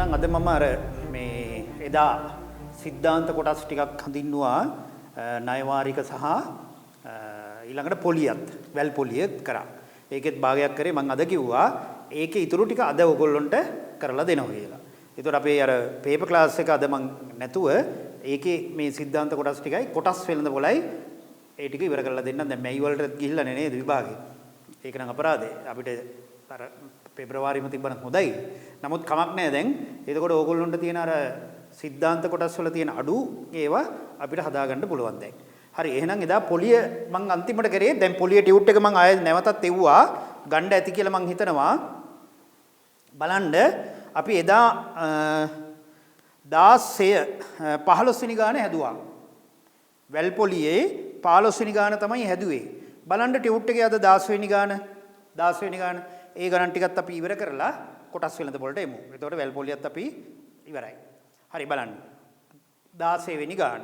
එහෙනම් අද මම අර මේ එදා සිද්ධාන්ත කොටස් ටිකක් හඳින්නුවා ණයවාරික සහ ඊළඟට පොලියත් වැල් පොලියත් කරා. ඒකෙත් භාගයක් කරේ මම අද කිව්වා ඒකේ ඊටු ටික අද ඔයගොල්ලන්ට කරලා දෙනවා කියලා. ඒතකොට අපේ අර පේපර් ක්ලාස් එක අද මම නැතුව ඒකේ මේ සිද්ධාන්ත කොටස් ටිකයි කොටස් වෙලඳ පොලයි ඒ ටික ඉවර කරලා දෙන්නම්. දැන් මැයි වලට ගිහිල්ලා නේද විභාගේ. ඒක නම් අපරාධේ. අපිට අර පෙබරවාරියම තිබ්බනම් හොඳයි. නමුත් කමක් නැහැ දැන්. එතකොට ඕගොල්ලොන්ට තියෙන අර සිද්ධාන්ත කොටස් වල තියෙන අඩු ඒවා අපිට හදාගන්න පුළුවන් දැන්. හරි එහෙනම් එදා පොලිය මම අන්තිමට කරේ. දැන් පොලිය ටියුට් එක මම ආයෙ නැවතත් එව්වා. ගන්න ඇති කියලා මම හිතනවා. බලන්න අපි එදා 16 15 වෙනි ගාන හැදුවා. වැල් පොලියේ 15 වෙනි ගාන තමයි හැදුවේ. බලන්න ටියුට් එකේ අද 16 වෙනි ගාන 16 වෙනි ගාන ඒ ගණන් ටිකත් අපි ඉවර කරලා කොටස් වෙලඳ පොළට එමු. එතකොට වැල් පොලියත් අපි ඉවරයි. හරි බලන්න. 16 වෙනි ගාන.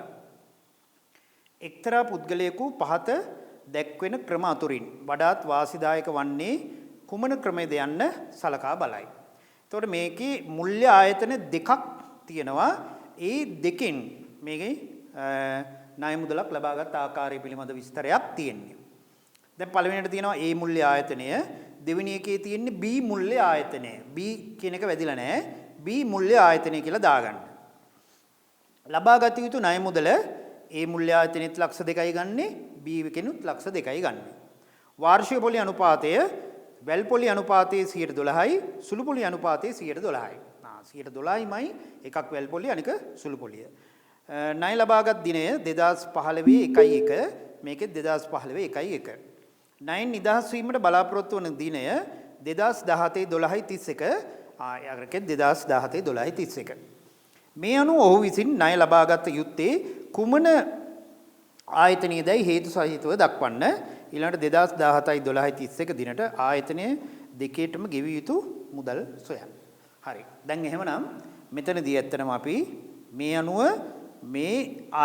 එක්තරා පුද්ගලයෙකු පහත දැක්වෙන ක්‍රම අතුරින් වඩාත් වාසිදායක වන්නේ කුමන ක්‍රමයේද යන්න සලකා බලයි. එතකොට මේකේ මුල්‍ය ආයතන දෙකක් තියෙනවා. ඒ දෙකෙන් මේකේ ණය මුදලක් ලබාගත් ආකාරය පිළිබඳ විස්තරයක් තියෙනවා. දැන් පළවෙනියට තියෙනවා A මුල්‍ය ආයතනය, දෙවෙනි එකේ තියෙන්නේ B මුල්‍ය ආයතනය. B කියන එක වැදිලා නැහැ. B මුල්‍ය ආයතනය කියලා දාගන්න. ලබාගත යුතු ණය මුදල A මුල්‍ය ආයතනෙත් ලක්ෂ 2යි ගන්නෙ, B කෙනුත් ලක්ෂ 2යි ගන්නෙ. වාර්ෂික පොලි අනුපාතය වැල් පොලි අනුපාතයේ 112යි, සුළු පොලි අනුපාතයේ 112යි. 112යිමයි එකක් වැල් පොලි අනික සුළු පොලිය. ණය ලබාගත් දිනය 2015 1 මේකෙත් 2015 1 ණයෙන් නිදහස් වීමට බලාපොරොත්තු වන දිනය 2017 12 31 යාගරකෙත් 2017 12 31. මේ අනුව ඔහු විසින් ණය ලබාගත් යුත්තේ කුමන ආයතනයේදයි හේතු සහිතව දක්වන්න. ඊළඟට 2017 12 31 දිනට ආයතනය දෙකේටම ගෙවිය යුතු මුදල් සොයන්න. හරි. දැන් එහෙමනම් මෙතනදී ඇත්තටම අපි මේ අනුව මේ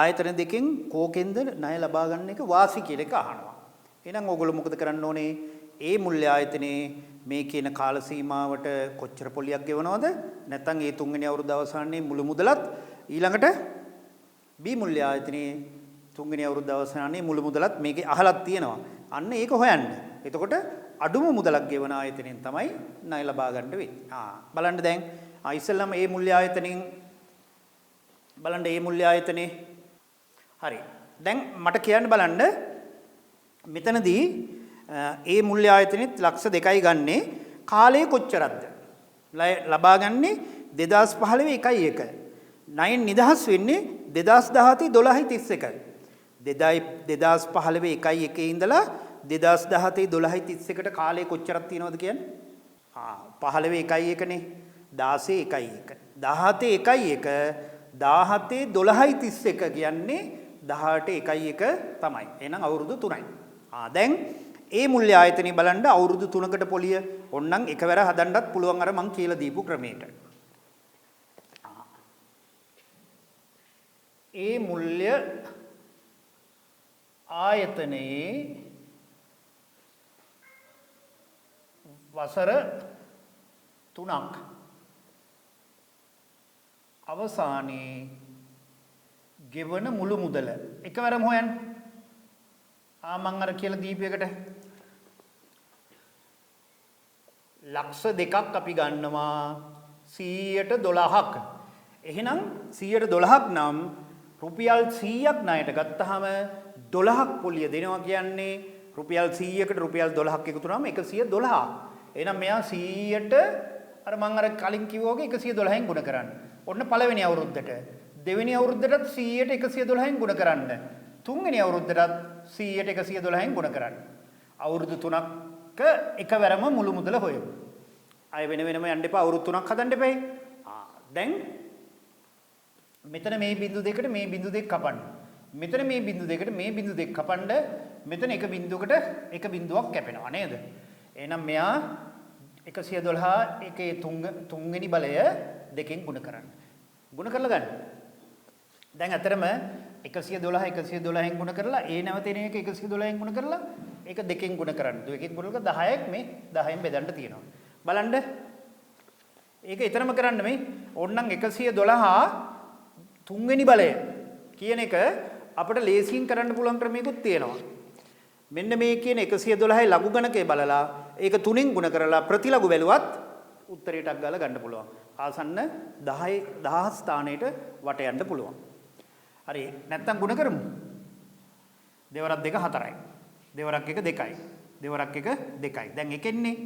ආයතන දෙකෙන් කෝකෙන්ද ණය ලබා ගන්න එක වාසි කියලා එක අහනවා. එහෙනම් ඕගොල්ලෝ මොකද කරන්න ඕනේ? ඒ මුල්‍ය ආයතනයේ මේ කියන කාල සීමාවට කොච්චර පොලියක් ගෙවනවද? නැත්නම් ඒ තුන්වෙනි අවුරුද්ද අවසානයේ මුළු මුදලත් ඊළඟට B මුල්‍ය ආයතනයේ තුන්වෙනි අවුරුද්ද අවසානයේ මුළු මුදලත් මේකේ අහලක් තියෙනවා. අන්න ඒක හොයන්න. එතකොට අඩුම මුදලක් ගෙවන ආයතනයෙන් තමයි ණය ලබා ගන්න වෙන්නේ. බලන්න දැන් ඉස්සෙල්ලාම ඒ මුල්‍ය ආයතනයෙන් බලන්න ඒ මුල්‍ය ආයතනේ. හරි. දැන් මට කියන්න බලන්න මෙතනදී ඒ මුල්‍ය ආයතනෙත් ලක්ෂ 2යි ගන්නෙ. කාලය කොච්චරක්ද? ලබා ගන්නේ 2015 1 ණයෙන් නිදහස් වෙන්නේ 2017 12 31. 2015 1 ඉඳලා 2017 12 31ට කාලය කොච්චරක් තියෙනවද කියන්නේ? 15 1 නේ. 16 1 17 1 17 12 31 කියන්නේ 18 1 තමයි. එහෙනම් අවුරුදු 3යි. දැන් ඒ මුල්‍ය ආයතනෙ බලන්න අවුරුදු 3කට පොලිය ඕන්නම් එකවර හදන්නත් පුළුවන් අර මං කියලා දීපු ක්‍රමයට. ඒ මුල්‍ය ආයතනයේ වසර 3ක් අවසානයේ ගෙවන මුළු මුදල එකවරම හොයන්න. මං අර කියලා දීපයකට ලක්ෂ 2ක් අපි ගන්නවා 112ක්. එහෙනම් 112ක් නම් රුපියල් 100ක් ණයට ගත්තාම 12ක් පොලිය දෙනවා කියන්නේ රුපියල් 100කට රුපියල් 12ක් එකතු වුණාම 112. එහෙනම් මෙයා 100ට අර මං අර කලින් කිව්වා වගේ 112න් ගුණ කරන්න. ඔන්න පළවෙනි අවුරුද්දට. දෙවෙනි අවුරුද්දටත් 100ට 112න් ගුණ කරන්න. තුන්වෙනි අවුරුද්දටත් 100ට 112න් ගුණ කරන්න. අවුරුදු 3ක එකවරම මුළු මුදල හොයමු. අය වෙන වෙනම යන්න එපා. අවුරුදු 3ක් හදන්න එපා. දැන් මෙතන මේ බිංදු දෙකට මේ බිංදු දෙක කපන්න. මෙතන මේ බිංදු දෙකට මේ බිංදු දෙක කපන්න. මෙතන එක බිංදුවකට එක බිංදුවක් කැපෙනවා නේද? එහෙනම් මෙයා 112 එකේ තුන්වෙනි බලය දෙකෙන් ගුණ කරන්න. ගුණ කරලා ගන්න. දැන් අතරම 112න් ගුණ කරලා ඒ නැවතෙන එක 112න් ගුණ කරලා ඒක දෙකෙන් ගුණ කරන්න. දෙකෙන් ගුණ කරලා 10ක් මේ 10න් බෙදන්න තියෙනවා. බලන්න ඒක ඊතරම කරන්න මේ ඕන්නම් 112 තුන්වෙනි බලය කියන එක අපිට ලේසියෙන් කරන්න පුළුවන් ක්‍රමයකුත් තියෙනවා. මෙන්න මේ කියන 112යි ලඝු ගණකේ බලලා ඒක 3න් ගුණ කරලා ප්‍රතිලඝු බැලුවත් උත්තරයටක් ගාලා ගන්න පුළුවන්. ආසන්න 10 ස්ථානයට වට යන්න පුළුවන්. හරි නැත්තම් ගුණ කරමු. දෙවරක් 2 4යි. දෙවරක් 1 2යි. දෙවරක් 1 2යි. දැන් එකෙන්නේ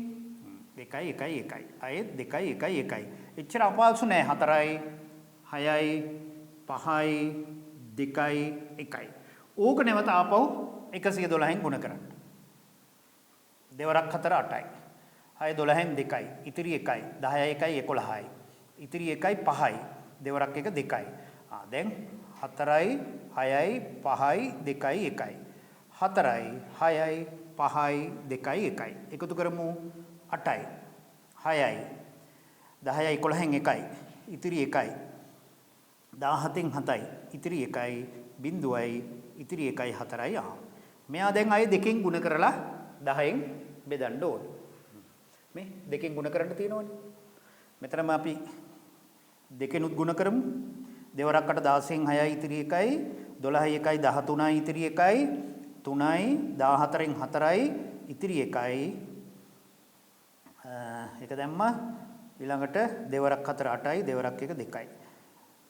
2යි 1යි 1යි. ආයෙත් 2යි 1යි 1යි. එච්චර අපහසු නෑ 4යි 6යි 5යි 2යි 1යි. ඕක නැවත ආපහු 112න් ගුණ කරන්න. දෙවරක් 4 8යි. 6 12න් 2යි. ඉතිරි 1යි. 10යි 1යි 11යි. ඉතිරි 1යි 5යි. දෙවරක් 1 2යි. දැන් 4යි 6යි 5යි 2යි 1යි. 4යි 6යි 5යි 2යි 1යි. එකතු කරමු 8යි 6යි 10යි 11න් 1යි. ඉතිරි 1යි. 17න් 7යි. ඉතිරි 1යි. බිඳුවයි. ඉතිරි 1යි 4යි. මෙයා දැන් ආයේ දෙකෙන් ගුණ කරලා 10න් බෙදන්න ඕනේ. මේ දෙකෙන් ගුණ කරන්න තියෙනවනේ. මෙතනම අපි දෙකෙනුත් ගුණ කරමු. දෙවරක් 8 16න් 6යි ඉතිරි 1යි 12යි 1යි 13යි ඉතිරි 1යි 3යි 14න් 4යි ඉතිරි 1යි එක දැම්මා ඊළඟට දෙවරක් 4 8යි දෙවරක් 1 2යි.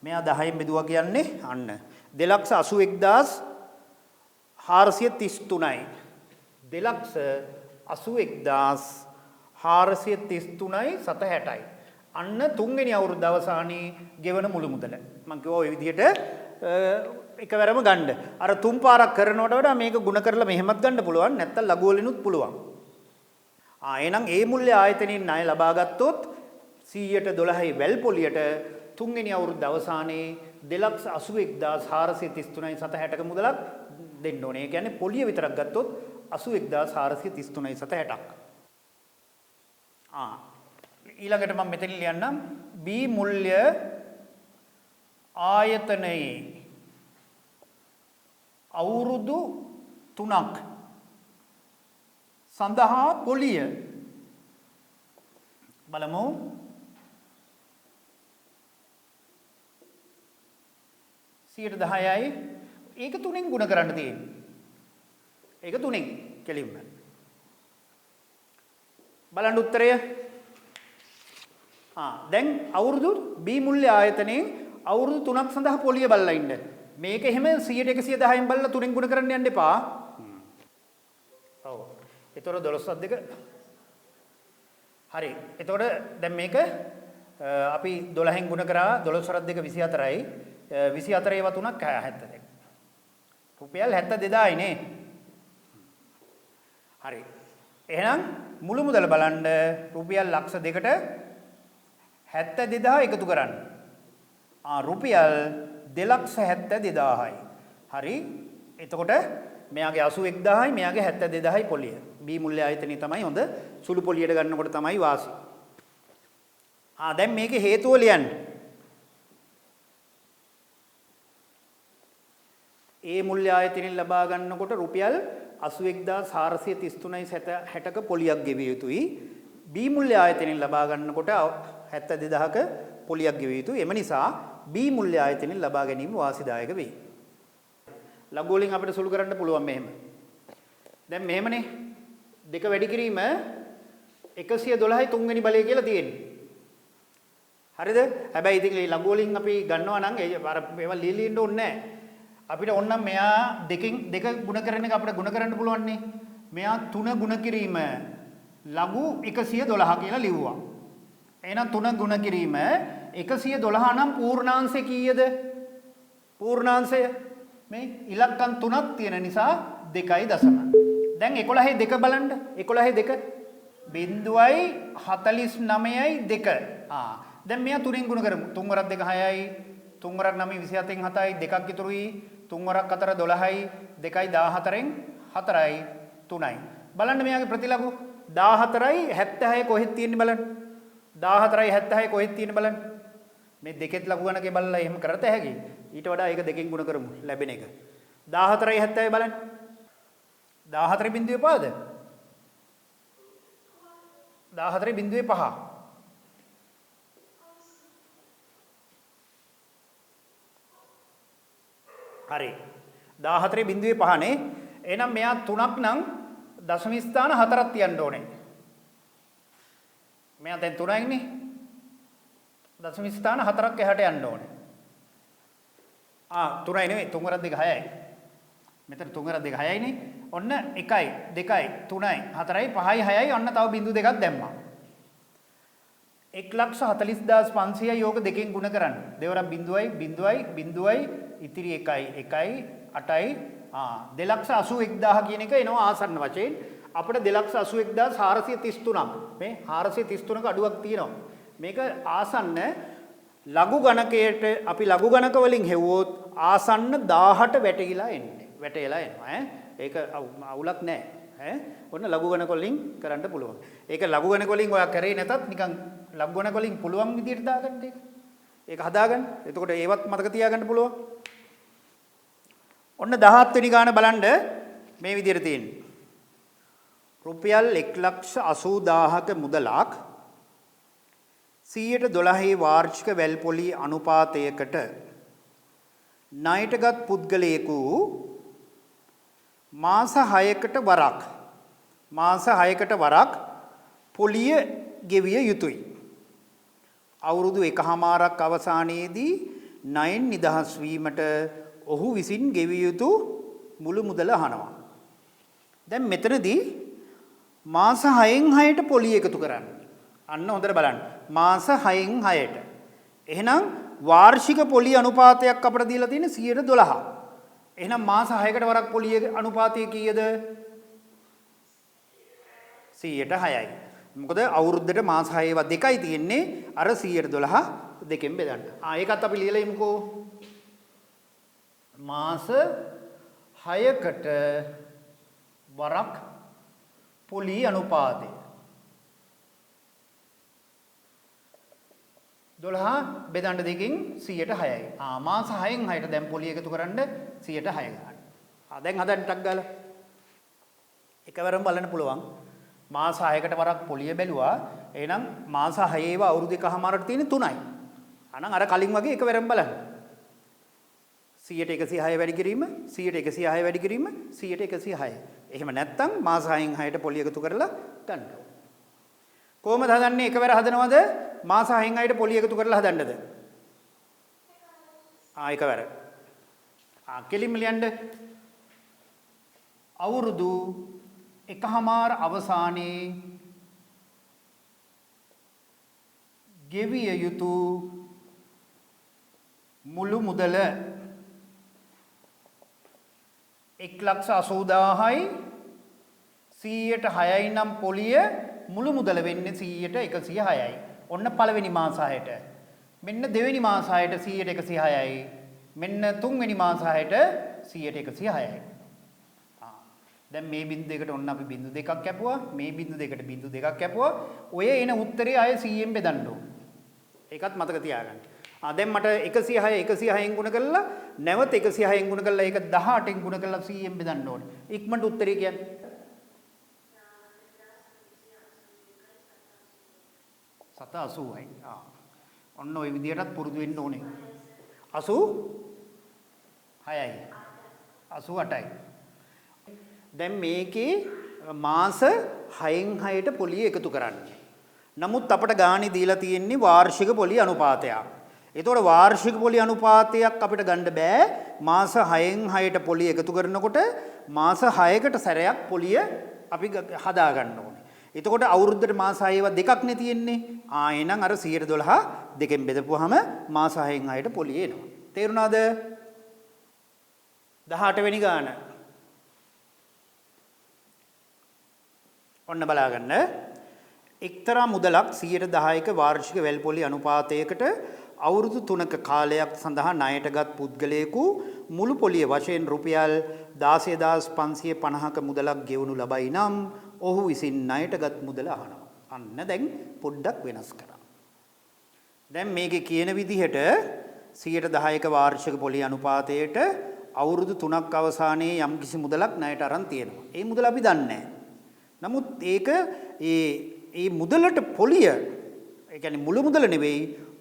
මෙයා 10න් බෙදුවා කියන්නේ අන්න 2,81,433යි. 2,81,433යි 760යි. අන්න තුන්වෙනි අවුරුද්ද අවසානයේ ගෙවන මුළු මුදල. මම කිව්වා ඔය විදිහට එකවරම ගන්න. අර තුන් පාරක් කරනවට වඩා මේක ಗುಣ කරලා මෙහෙමත් ගන්න පුළුවන්. නැත්තම් ලඝු වලිනුත් පුළුවන්. එහෙනම් ඒ මුල්‍ය ආයතනයෙන් ණය ලබා ගත්තොත් 100ට 12යි වැල් පොලියට තුන්වෙනි අවුරුද්ද අවසානයේ 2,81,433යි 760ක මුදලක් දෙන්න ඕනේ. ඒ කියන්නේ පොලිය විතරක් ගත්තොත් 81,433යි 760ක්. ඊළඟට මම මෙතන ලියන්නම් B මුල්‍ය ආයතනයේ අවුරුදු 3ක් සඳහා පොලිය බලමු. සියයට 10යි ඒක 3න් ගුණ කරන්න තියෙන්නේ. ඒක 3න් කෙලින්ම බලන්න උත්තරය. දැන් අවුරුදු B මුල්‍ය ආයතනයේ අවුරුදු 3ක් සඳහා පොලිය බලලා ඉන්න. මේක එහෙම 100ට 110න් බලලා 3න් ගුණ කරන්න යන්න එපා. ඔව්. ඒතර 12 2 හරි. එතකොට දැන් මේක අපි 12න් ගුණ කරා 12 2 24යි. 24 ඒවා 3ක් 72. රුපියල් 72000යි නේ. හරි. එහෙනම් මුළු මුදල බලන්න රුපියල් ලක්ෂ 2කට 72000 එකතු කරන්න. රුපියල් 2,72,000යි. හරි. එතකොට මෙයාගේ 81000යි මෙයාගේ 72000යි පොලිය. B මුල්‍ය ආයතනයේ තමයි හොඳ සුළු පොලියට ගන්නකොට තමයි වාසි. දැන් මේකේ හේතුව ලියන්න. A මුල්‍ය ආයතනයෙන් ලබා ගන්නකොට රුපියල් 81433යි 60ක පොලියක් ගෙවිය යුතුයි. B මුල්‍ය ආයතනයෙන් ලබා ගන්නකොට 72000ක පොලියක් ගෙවිය යුතුයි. එම නිසා B මුල්‍ය ආයතනයෙන් ලබා ගැනීම වාසිදායක වේ. ලඝු වලින් අපිට සුළු කරන්න පුළුවන් මෙහෙම. දැන් මෙහෙමනේ. දෙක වැඩි කිරීම 112යි තුන්වෙනි බලය කියලා තියෙන්නේ. හරිද? හැබැයි ඉතින් මේ ලඝු වලින් අපි ගන්නවා නම් ඒවා ලියලින්න ඕනේ නැහැ. අපිට ඕනනම් මෙයා දෙක ගුණ කරන එක අපිට ගුණ කරන්න පුළුවන් නේ. මෙයා 3 ගුණ කිරීම ලඝු 112 කියලා ලිව්වා. එහෙනම් 3 ගුණ කිරීම 112 නම් පූර්ණාංශය කීයද? පූර්ණාංශය මේ ඉලක්කම් 3ක් තියෙන නිසා 2යි දශම. දැන් 11යි 2 බලන්න. 11යි 2 බිඳුවයි 49යි 2. දැන් මෙයා 3න් ගුණ කරමු. 3 වරක් 2 6යි. 3 වරක් 9 27න් 7යි. 2ක් ඉතුරුයි. 3 වරක් 4 12යි. 2යි 14න් 4යි 3යි. බලන්න මෙයාගේ ප්‍රතිලඝු 14යි 76 කොහෙද තියෙන්නේ බලන්න. 14යි 76 කොහෙද තියෙන්නේ බලන්න. මේ දෙකෙත් ලඝු ගණකේ බලලා එහෙම කරත හැකියි. ඊට වඩා ඒක දෙකෙන් ගුණ කරමු ලැබෙන එක. 14යි 70 බලන්න. 14 බිඳුවේ පාද 14 බිඳුවේ 5. හරි. 14 බිඳුවේ 5 නේ. එහෙනම් මෙයා 3ක් නම් දශම ස්ථාන 4ක් තියන්න ඕනේ. මෙයා දැන් 3යි නේ. දශම ස්ථාන 4ක් එහාට යන්න ඕනේ. 3යි නෙවෙයි 3 වරක් 2 6යි. මෙතන 3 වරක් 2 6යි නේ. ඔන්න 1යි 2යි 3යි 4යි 5යි 6යි ඔන්න තව බිඳු දෙකක් දැම්මා. 1,40,500 යෝග දෙකෙන් ගුණ කරන්න. දෙවරක් බිඳුවයි බිඳුවයි බිඳුවයි ඉතිරි 1යි 1යි 8යි 2,81,000 කියන එක එනවා ආසන්න වශයෙන්. අපිට 2,81,433ක් මේ 433ක අඩුවක් තියෙනවා. මේක ආසන්න ලඝු ගණකයට අපි ලඝු ගණක වලින් හෙව්වොත් ආසන්න 18 වැටීලා එන්නේ. වැටේලා එනවා ඒක අවුලක් නැහැ ඔන්න ලඝු ගණක වලින් කරන්න පුළුවන්. ඒක ලඝු ගණක වලින් ඔයා කරේ නැතත් නිකන් ලඝු ගණක වලින් පුළුවන් විදිහට දාගන්න ඒක. ඒක හදාගන්න. එතකොට ඒවත් මතක තියාගන්න පුළුවන්. ඔන්න 17 වෙනි ගාන බලන්න මේ විදිහට තියෙන්නේ. රුපියල් 1,80,000ක මුදලක් 112 වාර්ෂික වැල්පොලි අනුපාතයකට ණයටගත් පුද්ගලයෙකු මාස 6කට වරක් පොලිය ගෙවිය යුතුය. අවුරුදු 1කමාරක් අවසානයේදී ණයෙන් නිදහස් වීමට ඔහු විසින් ගෙවිය යුතු මුළු මුදල අහනවා. දැන් මෙතනදී මාස 6න් 6ට පොලිය එකතු කරන්න. අන්න හොඳට බලන්න. මාස 6න් 6ට. එහෙනම් වාර්ෂික පොලිය අනුපාතයක් අපිට දීලා තියෙන්නේ 112. එහෙනම් මාස 6කට වරක් පොලිය අනුපාතය කීයද? 106යි. මොකද අවුරුද්දට මාස 6 වත් දෙකයි තියෙන්නේ. අර 112 දෙකෙන් බෙදන්න. ඒකත් අපි ලියලා ඉමුකෝ. මාස 6කට වරක් පොලිය අනුපාතය 12 බෙදන්න දෙකෙන් 106යි. මාස 6න් 6ට දැන් පොලිය එකතු කරන්න 106 ගන්න. දැන් හදන්න ටක් ගාලා. එකවරම බලන්න පුළුවන්. මාස 6කට වරක් පොලිය බැලුවා. එහෙනම් මාස 6 අවුරුදු 1කමාරට තියෙන්නේ 3යි. අනං අර කලින් වගේ එකවරම බලන්න. 100ට 106 වැඩි කිරීම 100ට 106 වැඩි කිරීම 100ට 106. එහෙම නැත්නම් මාස 6න් 6ට පොලිය එකතු කරලා ගන්න. කොහොමද හදන්නේ? එකවර හදනවද? මාස 6න් 6ට පොලිය එකතු කරලා හදන්නද? එකවර. කෙලින්ම ලියන්න. අවුරුදු 1කමාර අවසානයේ ගෙවිය යුතු මුළු මුදල 1,80,000යි 100ට 6යි නම් පොලිය මුළු මුදල වෙන්නේ 100ට 106යි. ඔන්න පළවෙනි මාස 6ට. මෙන්න දෙවෙනි මාස 6ට 100ට 106යි. මෙන්න තුන්වෙනි මාස 6ට 100ට 106යි. දැන් මේ බින්දු දෙකට ඔන්න අපි බින්දු දෙකක් කැපුවා. මේ බින්දු දෙකට බින්දු දෙකක් කැපුවා. ඔය එන උත්තරේ ආයේ 100ෙන් බෙදන්න ඕන. ඒකත් මතක තියාගන්න. දැන් මට 106න් ගුණ කරලා නැවත 106න් ගුණ කරලා ඒක 18න් ගුණ කරලා 100ෙන් බෙදන්න ඕනේ. ඉක්මනට උත්තරේ කියන්නේ 780යි. ඔන්න ওই විදියටත් පුරුදු වෙන්න ඕනේ. 86යි. 88යි. දැන් මේකේ මාස 6න් 6ට පොලිය එකතු කරන්න. නමුත් අපට ගාණි දීලා තියෙන්නේ වාර්ෂික පොලිය අනුපාතයක්. ඒතකොට වාර්ෂික පොලිය අනුපාතයක් අපිට ගන්න බෑ. මාස 6න් 6ට පොලිය එකතු කරනකොට මාස 6කට සැරයක් පොලිය අපි හදා ගන්න ඕනේ. එතකොට අවුරුද්දට මාස 6ව දෙකක් නේ තියෙන්නේ. එහෙනම් අර 112 දෙකෙන් බෙදපුවාම මාස 6න් 6ට පොලිය එනවා. තේරුණාද? 18 වෙනි ගාන. ඔන්න බලාගන්න. එක්තරා මුදලක් 110ක වාර්ෂික වැල්පොලි අනුපාතයකට අවුරුදු 3ක කාලයක් සඳහා ණයටගත් පුද්ගලයෙකු මුළු පොලිය වශයෙන් රුපියල් 16,550ක මුදලක් ගෙවනු ලබයි නම් ඔහු විසින් ණයටගත් මුදල අහනවා. අන්න දැන් පොඩ්ඩක් වෙනස් කරා. දැන් මේකේ කියන විදිහට 110ක වාර්ෂික පොලිය අනුපාතයට අවුරුදු 3ක් අවසානයේ යම්කිසි මුදලක් ණයට අරන් තියෙනවා. ඒ මුදල අපි දන්නේ නැහැ. නමුත් ඒක ඒ මුදලට පොලිය ඒ කියන්නේ මුළු මුදල නෙවෙයි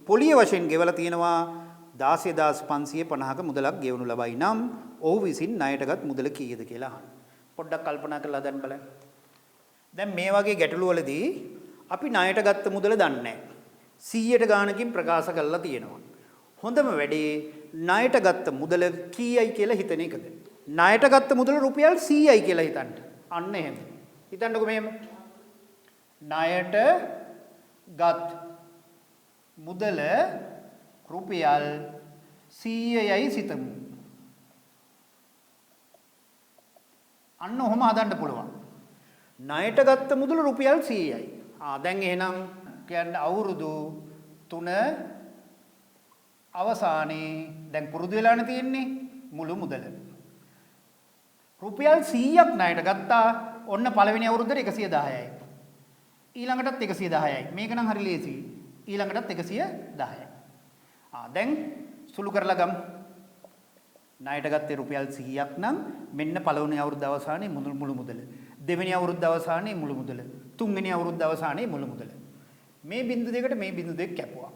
පොලිය වශයෙන් ගෙවලා තියෙනවා 16550ක මුදලක් ගෙවනු ලබයි නම් ඔහු විසින් ණයටගත් මුදල කීයද කියලා අහන්න. පොඩ්ඩක් කල්පනා කරලා හදන්න බලන්න. දැන් මේ වගේ ගැටලු වලදී අපි ණයට ගත්ත මුදල දන්නේ නැහැ. 100ට ගානකින් ප්‍රකාශ කරලා තියෙනවා. හොඳම වැඩේ ණයට ගත්ත මුදල කීයයි කියලා හිතන එකද? ණයට ගත්ත මුදල රුපියල් 100යි කියලා හිතන්න. අන්න එහෙම. හිතන්නකෝ මෙහෙම. ණයට ගත් මුදල රුපියල් 100යි සිතමු. අන්න ඔහොම හදන්න පුළුවන්. ණයට ගත්ත මුදල රුපියල් 100යි. දැන් එහෙනම් කියන්නේ අවුරුදු 3 අවසානයේ දැන් පුරුදු වෙලානේ තියෙන්නේ මුළු මුදල. රුපියල් 100ක් ණයට ගත්තා. ඔන්න පළවෙනි අවුරුද්දට 110යි. ඊළඟටත් 110යි. මේක නම් හරි ලේසියි. ඊළඟටත් 110යි. දැන් සුළු කරලා ගමු. ණයට ගත්තේ රුපියල් 100ක් නම් මෙන්න පළවෙනි අවුරුද්ද අවසානයේ මුළු මුදල. දෙවෙනි අවුරුද්ද අවසානයේ මුළු මුදල. තුන්වෙනි අවුරුද්ද අවසානයේ මුළු මුදල. මේ බිංදු දෙකට මේ බිංදු දෙක කැපුවා.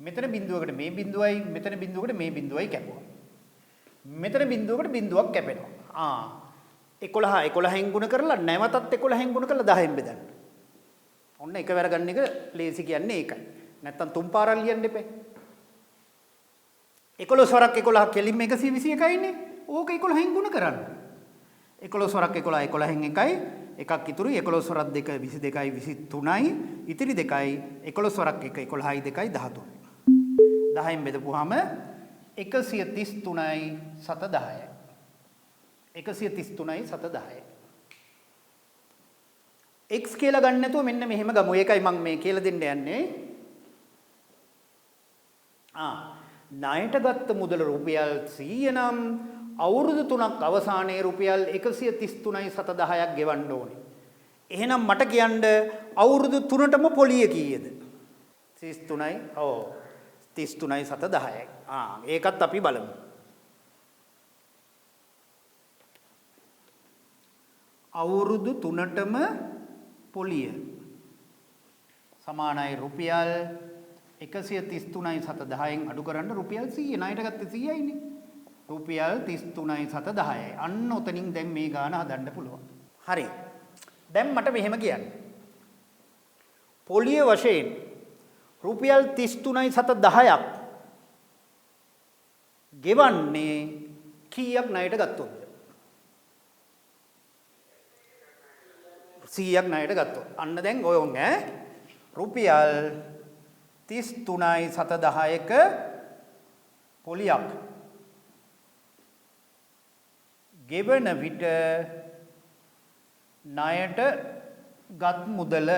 මෙතන බිංදුවකට මේ බිංදුවයි මෙතන බිංදුවකට මේ බිංදුවයි කැපුවා. මෙතන බිංදුවකට බිංදුවක් කැපෙනවා. 11න් ගුණ කරලා නැවතත් 11න් ගුණ කරලා 10න් බෙදන්න. ඔන්න එකවර ගන්න එක ලේසි කියන්නේ ඒකයි. නැත්තම් තුන් පාරක් ලියන්න එපා. 11 වරක් 11 කෙලින්ම 121යිනේ. ඕක 11න් ගුණ කරන්න. 11 වරක් 11 11න් එකයි. එකක් ඉතුරුයි 11 වරක් 2 22යි 23යි. ඉතිරි දෙකයි 11 වරක් 1 11යි 2යි 13යි. 10න් බෙදපුවාම 133යි 710යි. 133යි 710යි. x කියලා ගන්න නැතුව මෙන්න මෙහෙම ගමු. ඒකයි මම මේ කියලා දෙන්න යන්නේ. ණයට ගත්ත මුදල රුපියල් 100 නම් අවුරුදු 3ක් අවසානයේ රුපියල් 133යි 710ක් ගෙවන්න ඕනේ. එහෙනම් මට කියන්න අවුරුදු 3ටම පොලිය කීයද? 33යි. 33යි 710යි. ඒකත් අපි බලමු. අවුරුදු 3ටම පොලිය සමානයි රුපියල් 133යි 710න් අඩු කරන්න රුපියල් 100 ණයට ගත්තේ 100යිනේ. රුපියල් 33යි 710යි. අන්න උතනින් දැන් මේ ගාන හදන්න පුළුවන්. හරි. දැන් මට මෙහෙම කියන්න. පොලිය වශයෙන් රුපියල් 33යි 710ක් ගෙවන්නේ කීයක් ණයට ගත්තොත්ද? 100ක් ණයට ගත්තොත්. අන්න දැන් ඔයොන් රුපියල් 33යි 710ක පොලියක් ගෙවන විට ණයට ගත් මුදල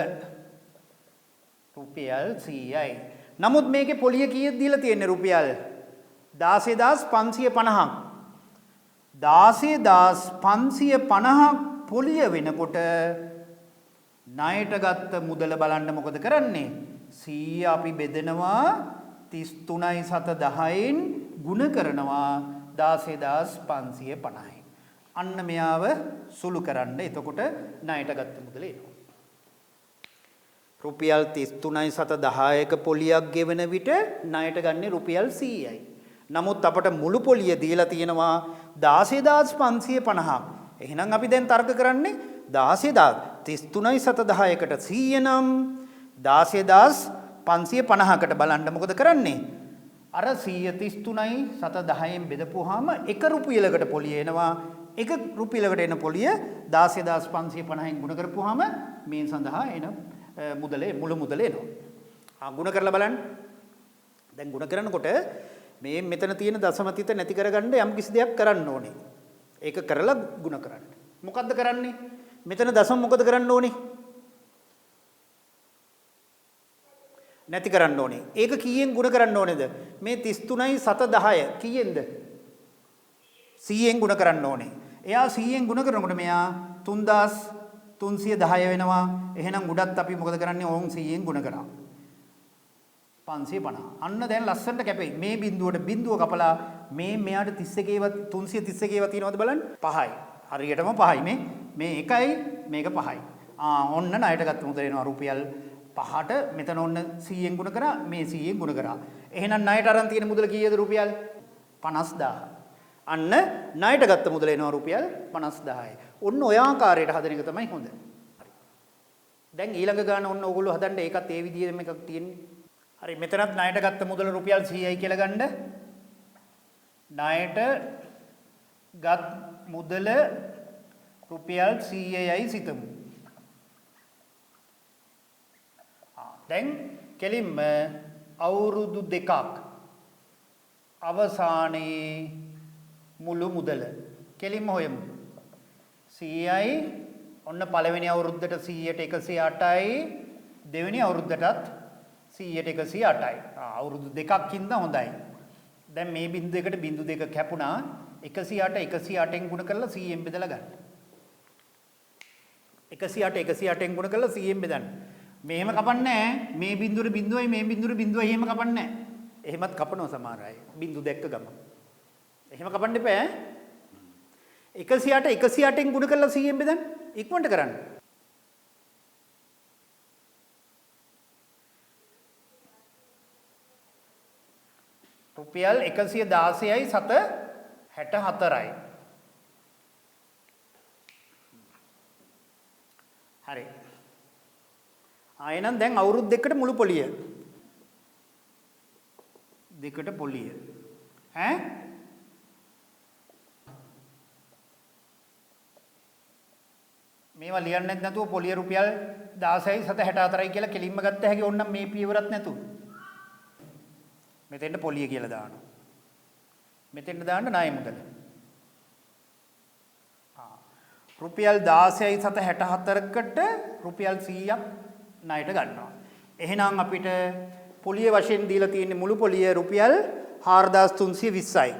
රුපියල් 100යි. නමුත් මේකේ පොලිය කීයද දීලා තියෙන්නේ? රුපියල් 16550ක්. 16550ක් පොලිය වෙනකොට ණයට ගත්ත මුදල බලන්න මොකද කරන්නේ? 100 අපි බෙදනවා 33යි 710න් ගුණ කරනවා 16550යි. අන්න මෙයාව සුළු කරන්න. එතකොට ණයට ගත්ත මුදල එනවා. රුපියල් 33යි 710ක පොලියක් ගෙවන විට ණයට ගන්නේ රුපියල් 100යි. නමුත් අපට මුළු පොලිය දීලා තියෙනවා 16550ක්. එහෙනම් අපි දැන් තර්ක කරන්නේ 33යි 710කට 100 නම් 16550කට බලන්න මොකද කරන්නේ? අර 133යි 710න් බෙදපුවාම 1 රුපියලකට පොලිය එනවා. 1 රුපියලකට එන පොලිය 16550න් ගුණ කරපුවාම මේ සඳහා එන මුදලේ මුළු මුදල එනවා. ගුණ කරලා බලන්න. දැන් ගුණ කරනකොට මේ මෙතන තියෙන දශමතිත නැති කරගන්න යම් කිසි දෙයක් කරන්න ඕනේ. ඒක කරලා ගුණ කරන්න. මොකද්ද කරන්නේ? මෙතන දශම මොකද කරන්න ඕනේ? නැති කරන්න ඕනේ. ඒක කීයෙන් ගුණ කරන්න ඕනේද? මේ 33යි 710 කීයෙන්ද? 100ෙන් ගුණ කරන්න ඕනේ. එයා 100ෙන් ගුණ කරනකොට මෙයා 3310 වෙනවා. එහෙනම් උඩත් අපි මොකද කරන්නේ? ඕන් 100ෙන් ගුණ කරා. 550. අන්න දැන් ලස්සනට කැපෙයි. මේ බිඳුවට බිඳුව කපලා මේ මෙයාට 31ේවත් 331ේවත් තියෙනවද බලන්න? 5යි. හරියටම 5යි මේ 1යි මේක 5යි. ඔන්න ණයට ගත්ත මුදල එනවා රුපියල් 5ට මෙතන ඔන්න 100ෙන් ගුණ කරා මේ 100ෙන් ගුණ කරා. එහෙනම් ණයට අරන් තියෙන මුදල කීයද රුපියල් 50000. අන්න ණයට ගත්ත මුදල එනවා රුපියල් 50000යි. ඔන්න ඔය ආකාරයට හදන එක තමයි හොඳ. දැන් ඊළඟ ගාන ඔන්න ඕගොල්ලෝ හදන්න ඒකත් ඒ විදිහෙම එකක් තියෙන්නේ. හරි මෙතනත් ණයට ගත්ත මුදල රුපියල් 100යි කියලා ගන්න. ණයට ගත් මුදල රුපියල් 100යි සිතමු. දැන් කෙලින්ම අවුරුදු දෙකක් අවසානයේ මුළු මුදල කෙලින්ම හොයමු. 100යි ඔන්න පළවෙනි අවුරුද්දට 100ට 108යි දෙවෙනි අවුරුද්දටත් 100ට 108යි. අවුරුදු දෙකක් ඉඳන් හොඳයි. දැන් මේ බිංදු එකට බිංදු දෙක කැපුණා 108 108ෙන් ගුණ කරලා 100ෙන් බෙදලා ගන්න. 108 108ෙන් ගුණ කරලා 100ෙන් බෙදන්න. මෙහෙම කපන්නේ මේ බිංදුවේ බිංදුවයි මේ බිංදුවේ බිංදුවයි එහෙම කපන්නේ. එහෙමත් කපනවා සමහර අය. බිංදු දැක්ක ගම. එහෙම කපන්න එපා. 108 108ෙන් ගුණ කරලා 100ෙන් බෙදන්න. ඉක්මනට කරන්න. රුපියල් 116යි 764යි. හරි. ආයෙනම් දැන් අවුරුදු දෙකකට මුළු පොලිය. දෙකට පොලිය. ඈ? මේවා ලියන්නේ නැතුව පොලිය රුපියල් 16යි 764යි කියලා කෙලින්ම ගත්ත හැකි ඕනනම් මේ පියවරත් නැතුව. මෙතෙන්ට පොලිය කියලා දානවා. මෙතෙන්ට දාන්න ණය මුදල. රුපියල් 16යි 764කට රුපියල් 100ක් ණයට ගන්නවා. එහෙනම් අපිට පොලිය වශයෙන් දීලා තියෙන මුළු පොලිය රුපියල් 4320යි.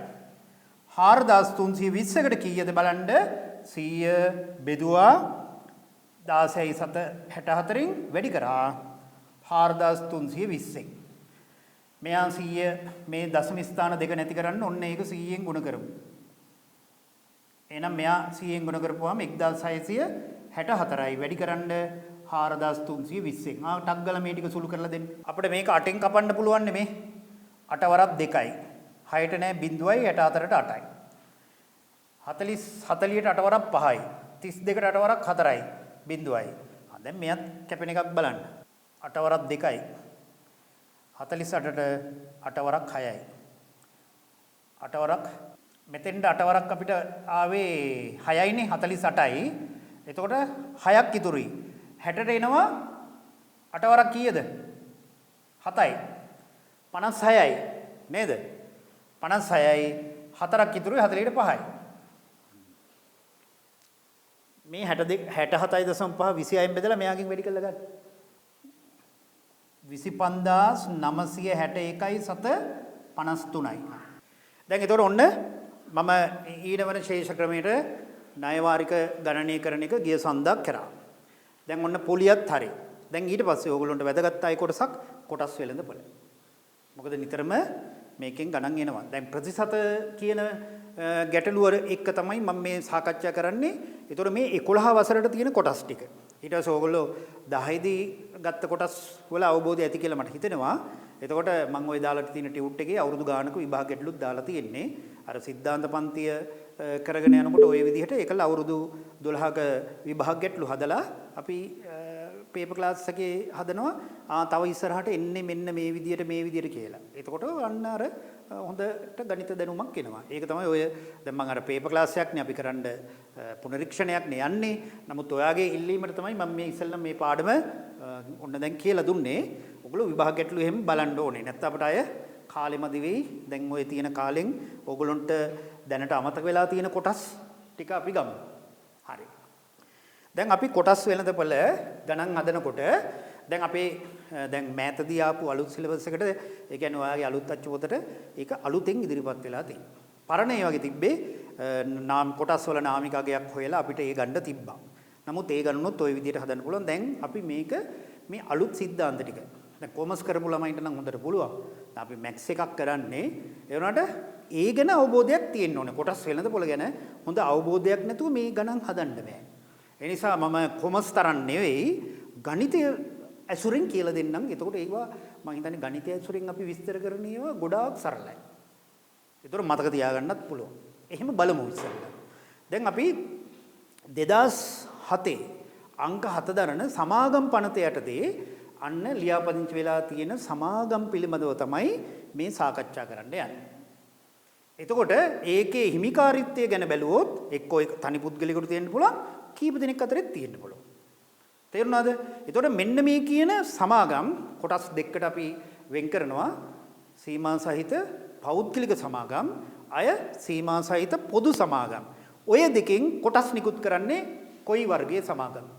4320කට කීයද බලන්න 100 බෙදුවා 16යි 764න් වැඩි කරා 4320න්. මෙයා 100 මේ දශම ස්ථාන දෙක නැති කරන්න ඔන්න ඒක 100ෙන් ගුණ කරමු. එහෙනම් මෙයා 100ෙන් ගුණ කරපුවාම 1664යි වැඩි කරන්න 4320න්. ටක් ගාලා මේ ටික සුළු කරලා දෙන්න. අපිට මේක 8ෙන් කපන්න පුළුවන් නෙමේ. 8 වරක් 2යි. 6ට නෑ 0යි 64ට 8යි. 40ට 8 වරක් 5යි. 32ට 8 වරක් 4යි. 0යි. දැන් මෙයත් කැපෙන එකක් බලන්න. 8 වරක් 2යි. 48ට 8 වරක් 6යි. 8 වරක් මෙතෙන්ට 8 වරක් අපිට ආවේ 6යිනේ 48යි. එතකොට 6ක් ඉතුරුයි. 60ට එනවා 8 වරක් කීයද? 7යි. 56යි නේද? 56යි 4ක් ඉතුරුයි 40ට 5යි. මේ 67.5 26න් බෙදලා මෙයාගෙන් වැඩි කරලා ගන්න. 25961යි 753යි. දැන් එතකොට ඔන්න මම ඊළවන ශේෂ ක්‍රමයට ණය වාරික ගණනය කරන එක ගිය සඳක් කරා. දැන් ඔන්න පොලියත් හරි. දැන් ඊට පස්සේ ඕගොල්ලන්ට වැදගත් අය කොටසක් කොටස් වෙළඳපොළ. මොකද නිතරම මේකෙන් ගණන් එනවා. දැන් ප්‍රතිශත කියන ගැටලුව එක්ක තමයි මම මේ සාකච්ඡා කරන්නේ. ඒතකොට මේ 11 වසරට තියෙන කොටස් ටික. ඊට පස්සේ ඕගොල්ලෝ 10 දී ගත්ත කොටස් වල අවබෝධය ඇති කියලා මට හිතෙනවා. එතකොට මම ওই දාලා තියෙන ටියුට් එකේ අවුරුදු ගානක විභාග ගැටලුත් දාලා තියෙන්නේ. අර සිද්ධාන්ත පන්තිය කරගෙන යනකොට ওই විදිහට ඒකල අවුරුදු 12ක විභාග ගැටලු හදලා අපි පේපර් ක්ලාස් එකේ හදනවා තව ඉස්සරහට එන්නේ මෙන්න මේ විදියට කියලා. එතකොට අන්න අර හොඳට ගණිත දැනුමක් එනවා. ඒක තමයි ඔය දැන් මම අර පේපර් ක්ලාස් එකක්නේ අපි කරන්න පුනරීක්ෂණයක්නේ යන්නේ. නමුත් ඔයාගේ ඉල්ලීමට තමයි මම මේ ඉස්සෙල්ලා මේ පාඩම ඔන්න දැන් කියලා දුන්නේ. ඔයගොල්ලෝ විභාග ගැටලු එහෙම බලන්න ඕනේ. නැත්නම් අපිට අය කාලෙමදි වෙයි. දැන් ඔය තියෙන කාලෙන් ඕගොල්ලන්ට දැනට අමතක වෙලා තියෙන කොටස් ටික අපි ගමු. හරි. දැන් අපි කොටස් වෙළඳපොළ ගණන් හදනකොට දැන් අපේ දැන් මෑතදී ආපු අලුත් සිලබස් එකට ඒ කියන්නේ ඔයාගේ අලුත් අච්චු පොතට ඒක අලුතෙන් ඉදිරිපත් වෙලා තියෙනවා. පරණ ඒ වගේ තිබ්බේ නාම කොටස් වල නාමික අගයක් හොයලා අපිට ඒ ගන්න තිබ්බා. නමුත් ඒ ගණනොත් ওই විදිහට හදන්න පුළුවන්. දැන් අපි මේක මේ අලුත් සිද්ධාන්ත ටික දැන් කොමර්ස් කරපු ළමයින්ට නම් හොඳට පුළුවන්. අපි මැක්ස් එකක් කරන්නේ ඒ වුණාට ඒ ගැන අවබෝධයක් තියෙන්න ඕනේ. කොටස් වෙළඳපොළ ගැන හොඳ අවබෝධයක් නැතුව මේ ගණන් හදන්න බෑ. ඒ නිසා මම කොමර්ස් තරම් නෙවෙයි ගණිතය ඇසුරින් කියලා දෙන්නම්. එතකොට ඒවා මම හිතන්නේ ගණිතය ඇසුරින් අපි විස්තර කරන ඒවා ගොඩාක් සරලයි. ඒතර මතක තියාගන්නත් පුළුවන්. එහෙම බලමු ඉස්සෙල්ලා. දැන් අපි 2007 අංක 7 දරන සමාගම් පනත යටතේ අන්න ලියාපදිංචි වෙලා තියෙන සමාගම් පිළිබඳව තමයි මේ සාකච්ඡා කරන්න යන්නේ. එතකොට ඒකේ හිමිකාරීත්වය ගැන බැලුවොත් එක්කෝ තනි පුද්ගලයෙකුට තියෙන්න පුළුවන්, කීප දෙනෙක් අතරෙත් තියෙන්න පුළුවන්. තේරුණාද? එතකොට මෙන්න මේ කියන සමාගම් කොටස් දෙකකට අපි වෙන් කරනවා. සීමා සහිත පෞද්ගලික සමාගම්, අය සීමා සහිත පොදු සමාගම්. ඔය දෙකෙන් කොටස් නිකුත් කරන්නේ කොයි වර්ගයේ සමාගම්ද?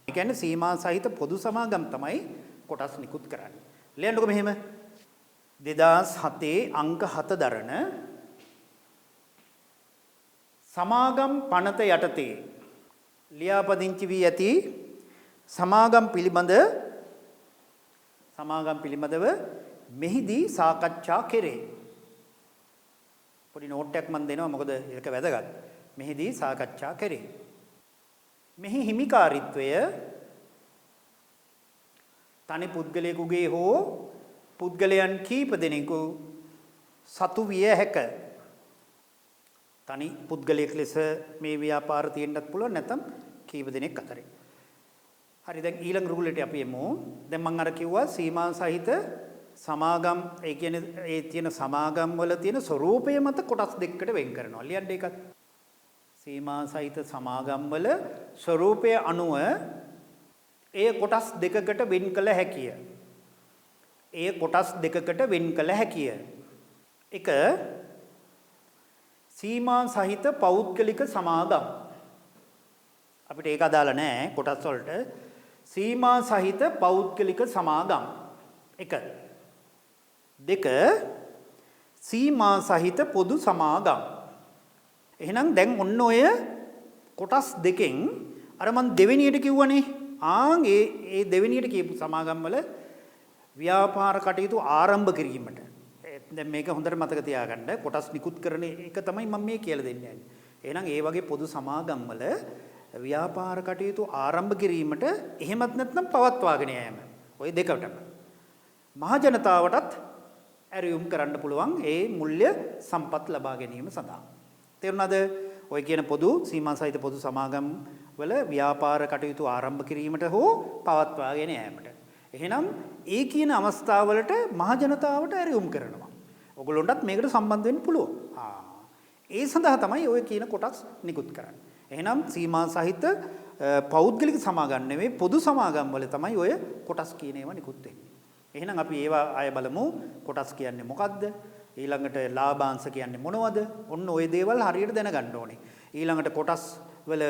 ඒ කියන්නේ සීමා සහිත පොදු සමාගම් තමයි කොටස් නිකුත් කරන්නේ. ලියන්නකො මෙහෙම. 2007 අංක 7 දරන සමාගම් පනත යටතේ ලියාපදිංචි වී ඇති සමාගම් පිළිබඳව මෙහිදී සාකච්ඡා කෙරේ. පොඩි නෝට් එකක් මම දෙනවා, මොකද ඒක වැදගත්. මෙහිදී සාකච්ඡා කෙරේ. මෙහි හිමිකාරීත්වය තනි පුද්ගලයෙකුගේ හෝ පුද්ගලයන් කීප දෙනෙකු සතු විය හැක. තනි පුද්ගලයෙක් ලෙස මේ ව්‍යාපාර තියෙන්නත් පුළුවන්, නැත්නම් කීප දෙනෙක් අතරේ. හරි, දැන් ඊළඟ රූල් එකට අපි එමු. දැන් මම අර කිව්වා සීමා සහිත සමාගම්, ඒ කියන්නේ ඒ තියෙන සමාගම් වල තියෙන ස්වરૂපය මත කොටස් දෙකකට වෙන් කරනවා. ලියන්න ඒකත්. සීමා සහිත සමාගම් වල ස්වરૂපය අනුව එය කොටස් දෙකකට වෙන් කළ හැකිය. එක සීමා සහිත පෞද්ගලික සමාගම්. අපිට ඒක අදාළ නැහැ කොටස් වලට. සීමා සහිත පෞද්ගලික සමාගම් 1. 2. සීමා සහිත පොදු සමාගම්. එහෙනම් දැන් ඔන්න ඔය කොටස් දෙකෙන් අර මම දෙවෙනියට කිව්වනේ. ඒ දෙවෙනියට කියපු සමාගම් වල ව්‍යාපාර කටයුතු ආරම්භ කිරීමට. දැන් මේක හොඳට මතක තියාගන්න. කොටස් නිකුත් කරන එක තමයි මම මේ කියලා දෙන්නේ. එහෙනම් ඒ වගේ පොදු සමාගම් වල ව්‍යාපාර කටයුතු ආරම්භ කිරීමට, එහෙමත් නැත්නම් පවත්වාගෙන යෑම, ওই දෙකටම මහ ජනතාවටත් ඇරයුම් කරන්න පුළුවන් ඒ මුල්‍ය සම්පත් ලබා ගැනීම සඳහා. තේරුණාද? ඔය කියන පොදු සීමා සහිත පොදු සමාගම් වල ව්‍යාපාර කටයුතු ආරම්භ කිරීමට හෝ පවත්වාගෙන යෑමට. එහෙනම් ඒ කියන අවස්ථාවලට මහ ජනතාවට ඇරයුම් කරනවා. ඔයගොල්ලන්ටත් මේකට සම්බන්ධ වෙන්න පුළුවන්. ඒ සඳහා තමයි ඔය කියන කොටස් නිකුත් කරන්නේ. එහෙනම් සීමා සහිත පෞද්ගලික සමාගම් නෙවෙයි, පොදු සමාගම් වල තමයි ඔය කොටස් කියන ඒවා නිකුත් වෙන්නේ. එහෙනම් අපි ඒවා අය බලමු. කොටස් කියන්නේ මොකක්ද? ඊළඟට ලාභාංශ කියන්නේ මොනවද? ඔන්න ඔය දේවල් හරියට දැනගන්න ඕනේ. ඊළඟට කොටස් වල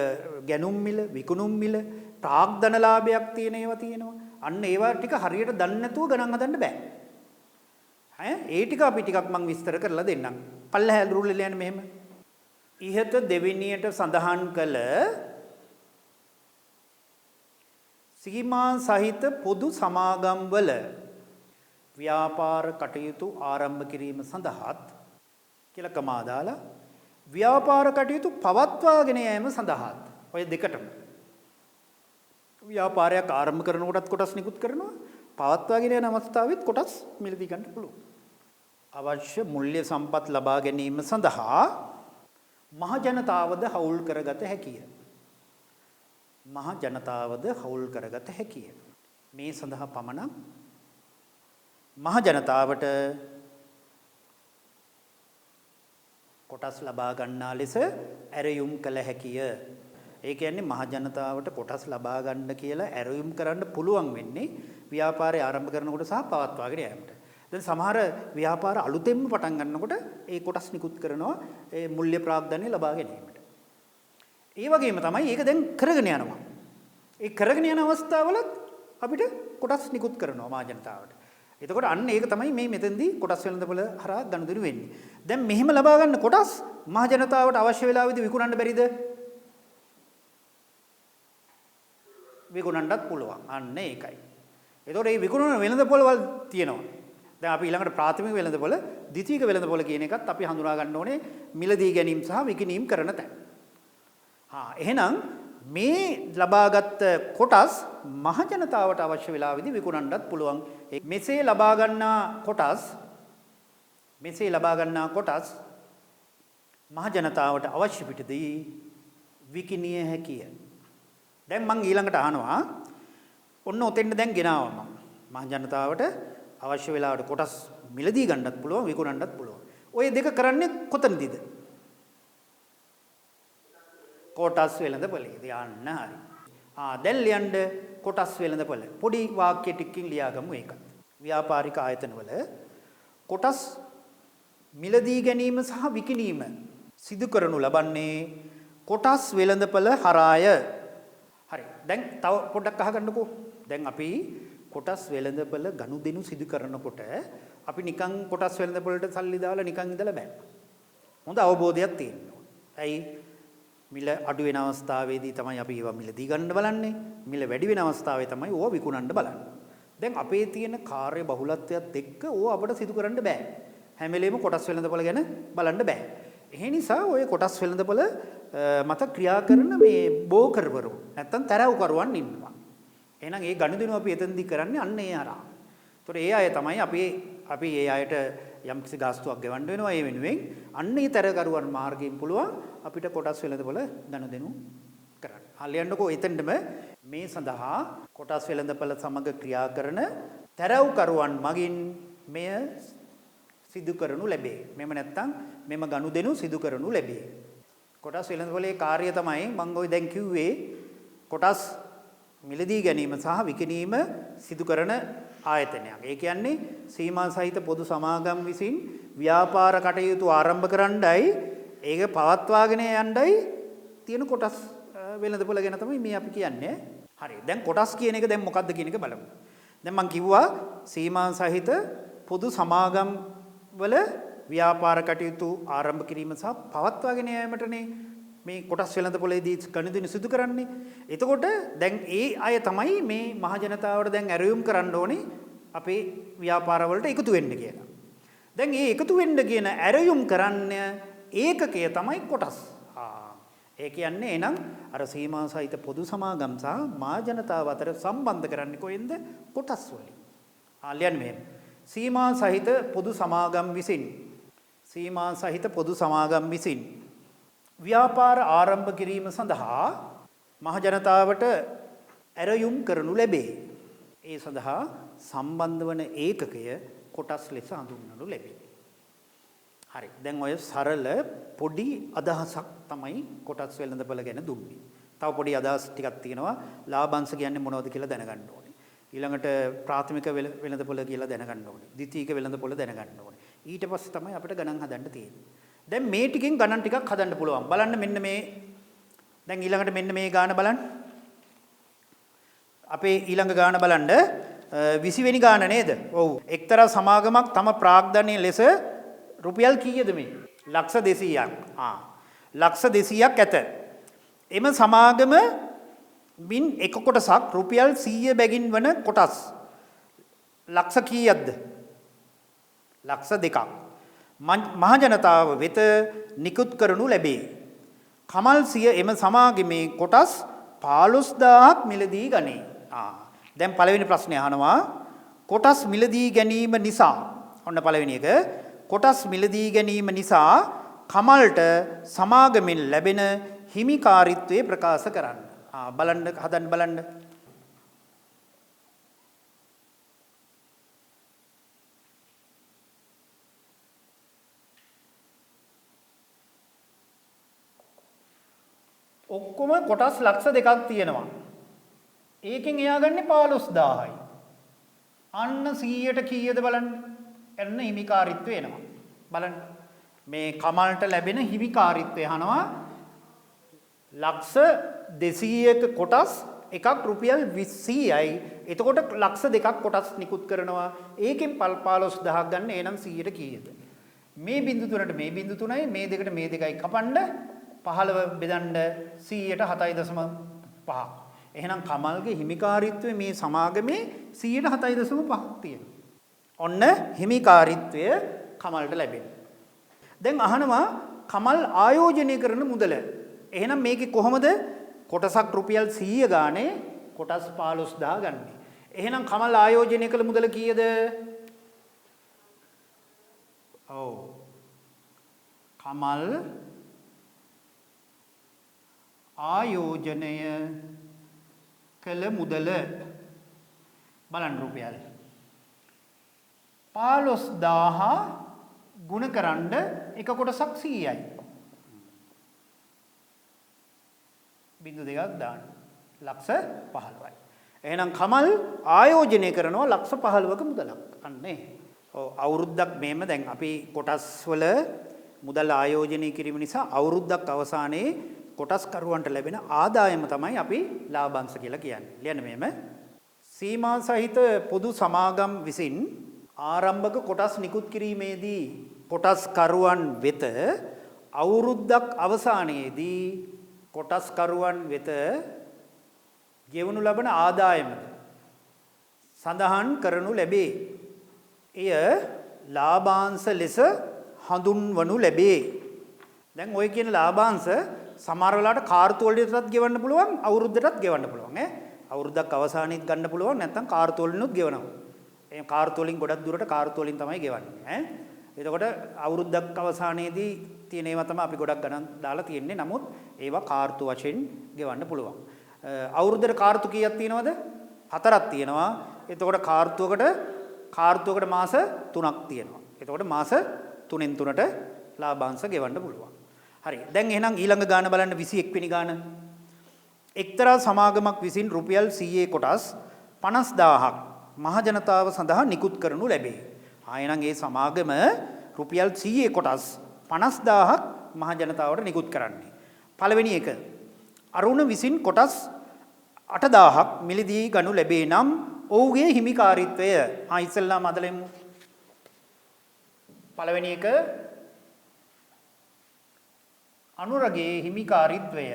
ගැනුම් මිල, විකුණුම් මිල, ප්‍රාග්ධන ලාභයක් තියෙන ඒවා තියෙනවා. අන්න ඒවා ටික හරියට දන්නේ නැතුව ගණන් හදන්න බෑ. ඒ ටික අපි ටිකක් මම විස්තර කරලා දෙන්නම්. පල්ලහැල් රූල් එක යන්නේ මෙහෙම. ඉහත දෙවෙනියට සඳහන් කළ සීමා සහිත පොදු සමාගම් වල ව්‍යාපාර කටයුතු ආරම්භ කිරීම සඳහාත් කියලා කමා දාලා ව්‍යාපාර කටයුතු පවත්වාගෙන යාම සඳහාත් ඔය දෙකටම ව්‍යාපාරයක් ආරම්භ කරනකොටත් කොටස් නිකුත් කරනවා, පවත්වාගෙන යන අවස්ථාවෙත් කොටස් මිලදී ගන්න පුළුවන්. අවශ්‍ය මූල්‍ය සම්පත් ලබා ගැනීම සඳහා මහ ජනතාවද හවුල් කරගත හැකිය. මේ සඳහා පමණක් මහ ජනතාවට කොටස් ලබා ගන්නා ලෙස ඇරයුම් කළ හැකිය. ඒ කියන්නේ මහ ජනතාවට කොටස් ලබා ගන්න කියලා ඇරයුම් කරන්න පුළුවන් වෙන්නේ ව්‍යාපාරය ආරම්භ කරනකොට සහ පවත්වාගෙන යාමට. දැන් සමහර ව්‍යාපාර අලුතෙන්ම පටන් ගන්නකොට ඒ කොටස් නිකුත් කරනවා ඒ මූල්‍ය ප්‍රාග්ධනය ලබා ගැනීමට. ඒ වගේම තමයි ඒක දැන් කරගෙන යනවා. ඒ කරගෙන යන අවස්ථාවලත් අපිට කොටස් නිකුත් කරනවා මහ ජනතාවට. එතකොට අන්න ඒක තමයි මේ මෙතෙන්දී කොටස් වෙළඳපොළ හරහා ගනුදෙනු වෙන්නේ. දැන් මෙහෙම ලබා ගන්න කොටස් මහ ජනතාවට අවශ්‍ය වෙලාවෙදී විකුණන්න බැරිද? විකුණන්නත් පුළුවන්. අන්න ඒකයි. එතකොට මේ විකුණන වෙළඳපොළ වල තියෙනවා. දැන් අපි ඊළඟට ප්‍රාථමික වෙළඳපොළ, ද්විතීයික වෙළඳපොළ කියන එකත් අපි හඳුනා ගන්න ඕනේ මිලදී ගැනීම සහ විකිණීම කරන තැන. එහෙනම් මේ ලබාගත් කොටස් මහ ජනතාවට අවශ්‍ය වෙලාවෙදී විකුණන්නත් පුළුවන්. මෙසේ ලබා ගන්නා කොටස් මහ ජනතාවට අවශ්‍ය පිටදී විකිණිය හැකිය. දැන් මම ඊළඟට අහනවා ඔන්න ඔතෙන්ට දැන් ගෙනාවා මම මහ ජනතාවට අවශ්‍ය වෙලාවට කොටස් මිලදී ගන්නත් පුළුවන් විකුණන්නත් පුළුවන්. ඔය දෙක කරන්නේ කොතනදීද? කොටස් වෙළඳපොලේදී. යන්න හරි. දැන් ලියන්න කොටස් වෙළඳපොළ. පොඩි වාක්‍ය ටිකකින් ලියාගමු ඒකත්. ව්‍යාපාරික ආයතනවල කොටස් මිලදී ගැනීම සහ විකිණීම සිදු කරනු ලබන්නේ කොටස් වෙළඳපොළ හරහාය. හරි. දැන් තව පොඩ්ඩක් අහගන්නකෝ. දැන් අපි කොටස් වෙළඳපොළ ගනුදෙනු සිදු කරනකොට අපි නිකන් කොටස් වෙළඳපොළට සල්ලි දාලා නිකන් ඉඳලා බෑ. හොඳ අවබෝධයක් තියෙන්න ඕන. ඇයි? මිල අඩු වෙන අවස්ථාවේදී තමයි අපි ඒවා මිලදී ගන්න බලන්නේ. මිල වැඩි වෙන අවස්ථාවේ තමයි ඕවා විකුණන්න බලන්නේ. දැන් අපේ තියෙන කාර්ය බහුලත්වයත් එක්ක ඕවා අපිට සිදු කරන්න බෑ. හැම වෙලේම කොටස් වෙළඳපොළ ගැන බලන්න බෑ. ඒ නිසා ඔය කොටස් වෙළඳපොළ මත ක්‍රියා කරන මේ බෝකර්වරු නැත්තම් තරව්කරුවන් ඉන්නවා. එහෙනම් ඒ ගනුදෙනු අපි එතනදී කරන්නේ අන්න ඒ හරහා. ඒතකොට ඒ අය තමයි අපි ඒ අයට යම්කිසි ගාස්තුවක් ගෙවන්න වෙනවා ඒ වෙනුවෙන් අන්න ඒ තරකරුවන් මාර්ගයෙන් පුළුවන් අපිට කොටස් වෙළඳපොළ ගනුදෙනු කරන්න. හරියන්නකෝ එතෙන්ටම මේ සඳහා කොටස් වෙළඳපොළ සමග ක්‍රියා කරන තරව්කරුවන් මගින් මෙය සිදු කරනු ලැබේ. මෙම නැත්තම් මෙම ගනුදෙනු සිදු කරනු ලැබේ. කොටස් වෙළඳපොළේ කාර්යය තමයි මම ඔය දැන් කිව්වේ කොටස් මිලදී ගැනීම සහ විකිණීම සිදු කරන ආයතනයක්. ඒ කියන්නේ සීමා සහිත පොදු සමාගම් විසින් ව්‍යාපාර කටයුතු ආරම්භ කරන්නයි ඒක පවත්වාගෙන යන්නයි තියෙන කොටස් වෙළඳපොළ ගැන තමයි මේ අපි කියන්නේ. හරි. දැන් කොටස් කියන එක දැන් මොකක්ද කියන එක බලමු. දැන් මම කිව්වා සීමා සහිත පොදු සමාගම් වල ව්‍යාපාර කටයුතු ආරම්භ කිරීම සහ පවත්වාගෙන යාමටනේ මේ කොටස් වෙළඳපොළේදී ගනුදෙනු සිදු කරන්නේ. එතකොට දැන් ඒ අය තමයි මේ මහ ජනතාවට දැන් ඇරයුම් කරන්න ඕනේ අපේ ව්‍යාපාරවලට එකතු වෙන්න කියලා. දැන් මේ එකතු වෙන්න කියන ඇරයුම් කරන්න ඒකකය තමයි කොටස්. ඒ කියන්නේ එහෙනම් අර සීමා සහිත පොදු සමාගම් සහ මහ ජනතාව අතර සම්බන්ධ කරන්නේ කොහෙන්ද? කොටස් වලින්. ලියන්න මෙහෙම. සීමා සහිත පොදු සමාගම් විසින් ව්‍යාපාර ආරම්භ කිරීම සඳහා මහ ජනතාවට ඇරයුම් කරනු ලැබේ. ඒ සඳහා සම්බන්ධ වන ඒකකය කොටස් ලෙස හඳුන්වනු ලැබේ. හරි. දැන් ඔය සරල පොඩි අදහසක් තමයි කොටස් වෙළඳපොළ ගැන දුන්නේ. තව පොඩි අදහස් ටිකක් තියෙනවා. ලාභාංශ කියන්නේ මොනවද කියලා දැනගන්න ඕනේ. ඊළඟට ප්‍රාථමික වෙළඳපොළ කියලා දැනගන්න ඕනේ. ද්විතීයික වෙළඳපොළ දැනගන්න ඕනේ. ඊට පස්සේ තමයි අපිට ගණන් හදන්න තියෙන්නේ. දැන් මේ ටිකෙන් ගණන් ටිකක් හදන්න පුළුවන්. බලන්න මෙන්න මේ දැන් ඊළඟට මෙන්න මේ ගාන බලන්න. අපේ ඊළඟ ගාන බලන්න 20 වෙනි ගාන නේද? ඔව්. එක්තරා සමාගමක් තම ප්‍රාග්ධනීය ලෙස රුපියල් කීයද මේ? ලක්ෂ 200ක්. ලක්ෂ 200ක් ඇත. එම සමාගම මින් එක කොටසක් රුපියල් 100 බැගින් වන කොටස් ලක්ෂ කීයක්ද? ලක්ෂ 2ක්. මහ ජනතාව වෙත නිකුත් කරනු ලැබේ. කමල් සිය එම සමාගමේ කොටස් 15000ක් මිලදී ගනී. දැන් පළවෙනි ප්‍රශ්නේ අහනවා කොටස් මිලදී ගැනීම නිසා ඔන්න පළවෙනි එක කොටස් මිලදී ගැනීම නිසා කමල්ට සමාගමෙන් ලැබෙන හිමිකාරීත්වය ප්‍රකාශ කරන්න. බලන්න හදන්න බලන්න. ඔක්කොම කොටස් ලක්ෂ 2ක් තියෙනවා. ඒකෙන් එයා ගන්නේ 15000යි. අන්න 100ට කීයද බලන්න. එන්න හිමිකාරීත්වය එනවා. බලන්න. මේ කමල්ට ලැබෙන හිමිකාරීත්වය අහනවා ලක්ෂ 200ක කොටස් එකක් රුපියල් 200යි. එතකොට ලක්ෂ 2ක් කොටස් නිකුත් කරනවා. ඒකෙන් 15000ක් ගන්න. එහෙනම් 100ට කීයද? මේ බිංදු තුනට මේ බිංදු තුනයි මේ දෙකට මේ දෙකයි කපන්න 15 බෙදන්න 100ට 7.5. එහෙනම් කමල්ගේ හිමිකාරීත්වය මේ සමාගමේ 107.5ක් තියෙනවා. ඔන්න හිමිකාරීත්වය කමල්ට ලැබෙනවා. දැන් අහනවා කමල් ආයෝජනය කරන මුදල. එහෙනම් මේකේ කොහොමද කොටසක් රුපියල් 100 ගානේ කොටස් 15000 ගන්නේ. එහෙනම් කමල් ආයෝජනය කළ මුදල කීයද? ඔව්. කමල් ආයෝජනය කළ මුදල බලන්න රුපියල් 15000 ගුණ කරන්න එක කොටසක් 100යි. බිංදු දෙකක් දාන්න. ලක්ෂ 15යි. එහෙනම් කමල් ආයෝජනය කරනවා ලක්ෂ 15ක මුදලක්. අන්නේ. ඔව් අවුරුද්දක් මේම දැන් අපි කොටස් වල මුදල් ආයෝජනය කිරීම නිසා අවුරුද්දක් අවසානයේ කොටස් කරුවන්ට ලැබෙන ආදායම තමයි අපි ලාභාංශ කියලා කියන්නේ. ලියන්න මේම. සීමා සහිත පොදු සමාගම් විසින් ආරම්භක කොටස් නිකුත් කිරීමේදී කොටස් කරුවන් වෙත අවුරුද්දක් අවසානයේදී කොටස් කරුවන් වෙත ගෙවනු ලබන ආදායමද සඳහන් කරනු ලැබේ. එය ලාභාංශ ලෙස හඳුන්වනු ලැබේ. දැන් ඔය කියන ලාභාංශ සමහර වෙලාවට කාර්තු වලටත් ගෙවන්න පුළුවන් අවුරුද්දටත් ගෙවන්න පුළුවන් අවුරුද්දක් අවසානයේත් ගන්න පුළුවන් නැත්නම් කාර්තු වලිනුත් ගෙවනවා. ඒ කාර්තු වලින් ගොඩක් දුරට කාර්තු වලින් තමයි ගෙවන්නේ එතකොට අවුරුද්දක් අවසානයේදී තියෙන ඒවා තමයි අපි ගොඩක් ගණන් දාලා තියෙන්නේ. නමුත් ඒවා කාර්තු වශයෙන් ගෙවන්න පුළුවන්. අවුරුද්දට කාර්තු කීයක් තියෙනවද? 4ක් තියෙනවා. එතකොට කාර්තුවකට මාස 3ක් තියෙනවා. එතකොට මාස 3න් 3ට ලාභාංශ ගෙවන්න පුළුවන්. හරි. දැන් එහෙනම් ඊළඟ ගාන බලන්න 21 වෙනි ගාන. එක්තරා සමාගමක් විසින් රුපියල් 100 කොටස් 50000ක් මහ ජනතාව සඳහා නිකුත් කරනු ලැබේ. ආයෙනම් ඒ සමාගම රුපියල් 100 කොටස් 50000ක් මහ ජනතාවට නිකුත් කරන්නේ. පළවෙනි එක. අරුණ විසින් කොටස් 8000ක් මිලදී ගනු ලැබේ නම් ඔහුගේ හිමිකාරීත්වය ඉස්සෙල්ලාම අදලෙමු. පළවෙනි එක අනුරගේ හිමිකාරීත්වය.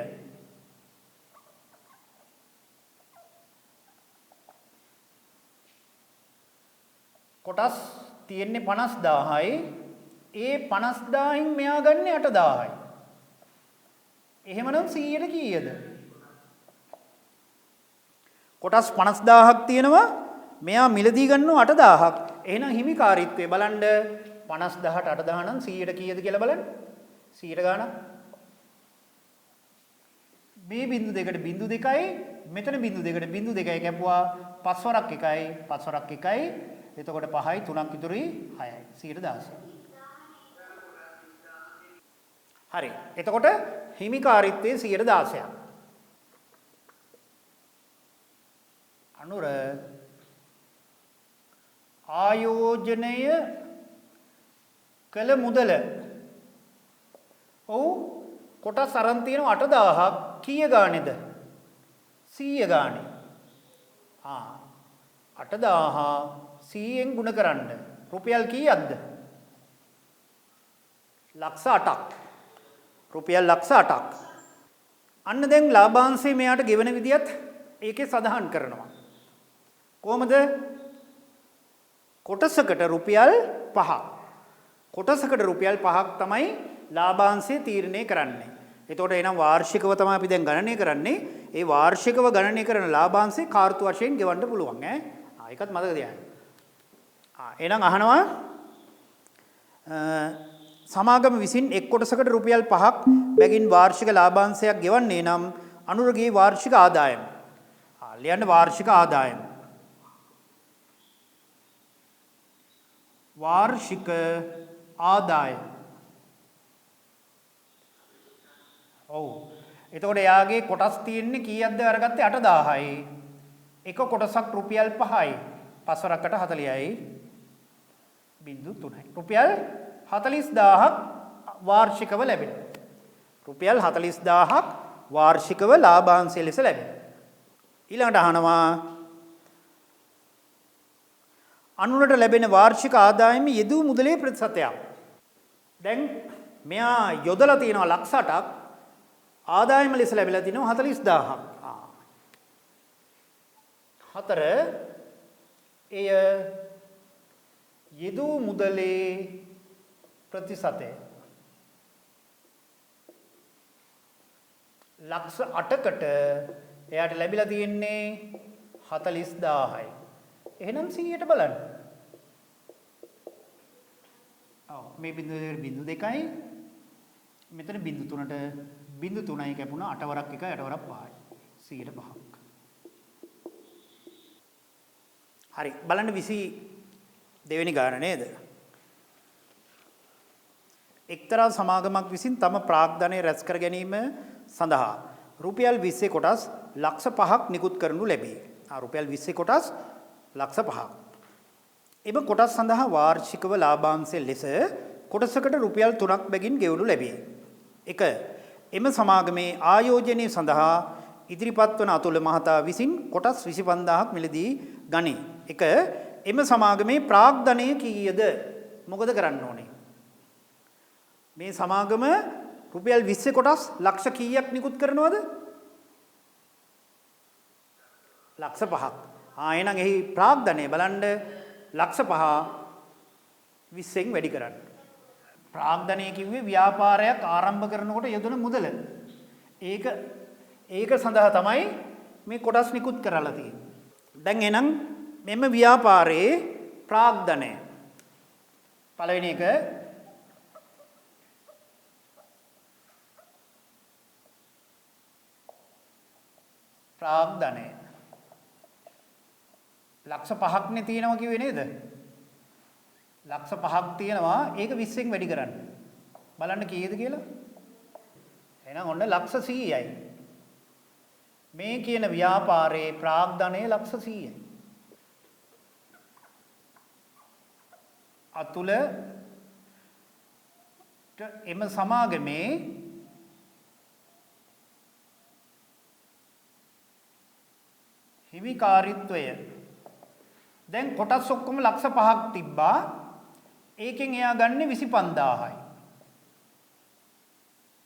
කොටස් තියෙන්නේ 50000යි. ඒ 50000න් මෙයා ගන්නේ 8000යි. එහෙමනම් 100ට කීයද? කොටස් 50000ක් තියෙනවා. මෙයා මිලදී ගන්නවා 8000ක්. එහෙනම් හිමිකාරීත්වය බලන්න 50000ට 8000 නම් 100ට කීයද කියලා බලන්න. 100ට ගානක්. මේ බිංදු දෙකට බිංදු 2යි මෙතන බිංදු දෙකට බිංදු 2යි කැපුවා 5 වරක් 1යි 5 වරක් 1යි එතකොට 5යි 3ක් ඉතුරුයි 6යි 116. හරි. එතකොට හිමිකාරීත්වයේ 116ක්. අනුර ආයෝජනය කළ මුදල. ඔව් කොටස් අරන් තියෙනවා 8000ක් කීය ගානේද? 100 ගානේ. 8000 100ෙන් ගුණ කරන්න රුපියල් කීයක්ද? ලක්ෂ 8ක්. රුපියල් ලක්ෂ 8ක්. අන්න දැන් ලාභාංශය මෙයාට ගෙවන විදියත් ඒකේ සඳහන් කරනවා. කොහමද? කොටසකට රුපියල් 5ක්. කොටසකට රුපියල් 5ක් තමයි ලාභාංශය තීරණය කරන්නේ. එතකොට එනම් වාර්ෂිකව තමයි අපි දැන් ගණනය කරන්නේ. ඒ වාර්ෂිකව ගණනය කරන ලාභාංශය කාර්තු වශයෙන් ගෙවන්න පුළුවන් ඒකත් මතක තියාගන්න. එහෙනම් අහනවා සමාගම විසින් එක් කොටසකට රුපියල් 5ක් බැගින් වාර්ෂික ලාභාංශයක් ගෙවන්නේ නම් අනුරගේ වාර්ෂික ආදායම. ලියන්න වාර්ෂික ආදායම. වාර්ෂික ආදායම. ඔව්. එතකොට එයාගේ කොටස් තියෙන්නේ කීයක්ද අරගත්තේ 8000යි. එක කොටසක් රුපියල් 5යි. 5 වරකට 40යි. බිංදු 3යි. රුපියල් 40000ක් වාර්ෂිකව ලැබෙනවා. රුපියල් 40000ක් වාර්ෂිකව ලාභාංශය ලෙස ලැබෙනවා. ඊළඟට අහනවා අනුරට ලැබෙන වාර්ෂික ආදායම යෙදූ මුදලේ ප්‍රතිශතයක්. දැන් මෙයා යොදලා තියෙනවා ලක්ෂ 8ක් ආදායම ලෙස ලැබිලා තිනවා 40000ක්. 4 එය යෙදූ මුදලේ ප්‍රතිශතය. ලක්ෂ 8කට එයාට ලැබිලා තියෙන්නේ 40000යි. එහෙනම් 100ට බලන්න. ඔව් මේ බිංදු 2යි මෙතන බිංදු 3ට බිංදු 3යි කැපුණා 8 වරක් 1යි 8 වරක් 5යි. 100ට 5ක්. හරි බලන්න 22 වෙනි ගාන නේද? එක්තරා සමාගමක් විසින් තම ප්‍රාග්ධනය රැස් කර ගැනීම සඳහා රුපියල් 20 කොටස් ලක්ෂ 5ක් නිකුත් කරනු ලැබේ. රුපියල් 20 කොටස් ලක්ෂ 5ක්. එම කොටස් සඳහා වාර්ෂිකව ලාභාංශය ලෙස කොටසකට රුපියල් 3ක් බැගින් ගෙවනු ලැබේ. 1. එම සමාගමේ ආයෝජනය සඳහා ඉදිරිපත් වන අතුල මහතා විසින් කොටස් 25000ක් මිලදී ගනී. 1. එම සමාගමේ ප්‍රාග්ධනය කීයද? මොකද කරන්න ඕනේ? මේ සමාගම රුපියල් 20 කොටස් ලක්ෂ කීයක් නිකුත් කරනවද? ලක්ෂ 5ක්. එහෙනම් එහි ප්‍රාග්ධනය බලන්න ලක්ෂ 5 20න් වැඩි කරන්න. ප්‍රාග්ධනය කිව්වේ ව්‍යාපාරයක් ආරම්භ කරනකොට යොදන මුදල. ඒක සඳහා තමයි මේ කොටස් නිකුත් කරලා තියෙන්නේ. දැන් එහෙනම් මෙම ව්‍යාපාරයේ ප්‍රාග්ධනය පළවෙනි එක ප්‍රාග්ධනය ලක්ෂ 5ක්නේ තියෙනවා කිව්වේ නේද? ලක්ෂ 5ක් තියෙනවා ඒක 20න් වැඩි කරන්න. බලන්න කීයද කියලා? එහෙනම් ඔන්න ලක්ෂ 100යි. මේ කියන ව්‍යාපාරයේ ප්‍රාග්ධනය ලක්ෂ 100යි. අතුල එම සමාගමේ හිමිකාරීත්වය දැන් කොටස් ඔක්කොම ලක්ෂ 5ක් තිබ්බා. ඒකෙන් එයා ගන්න 25000යි.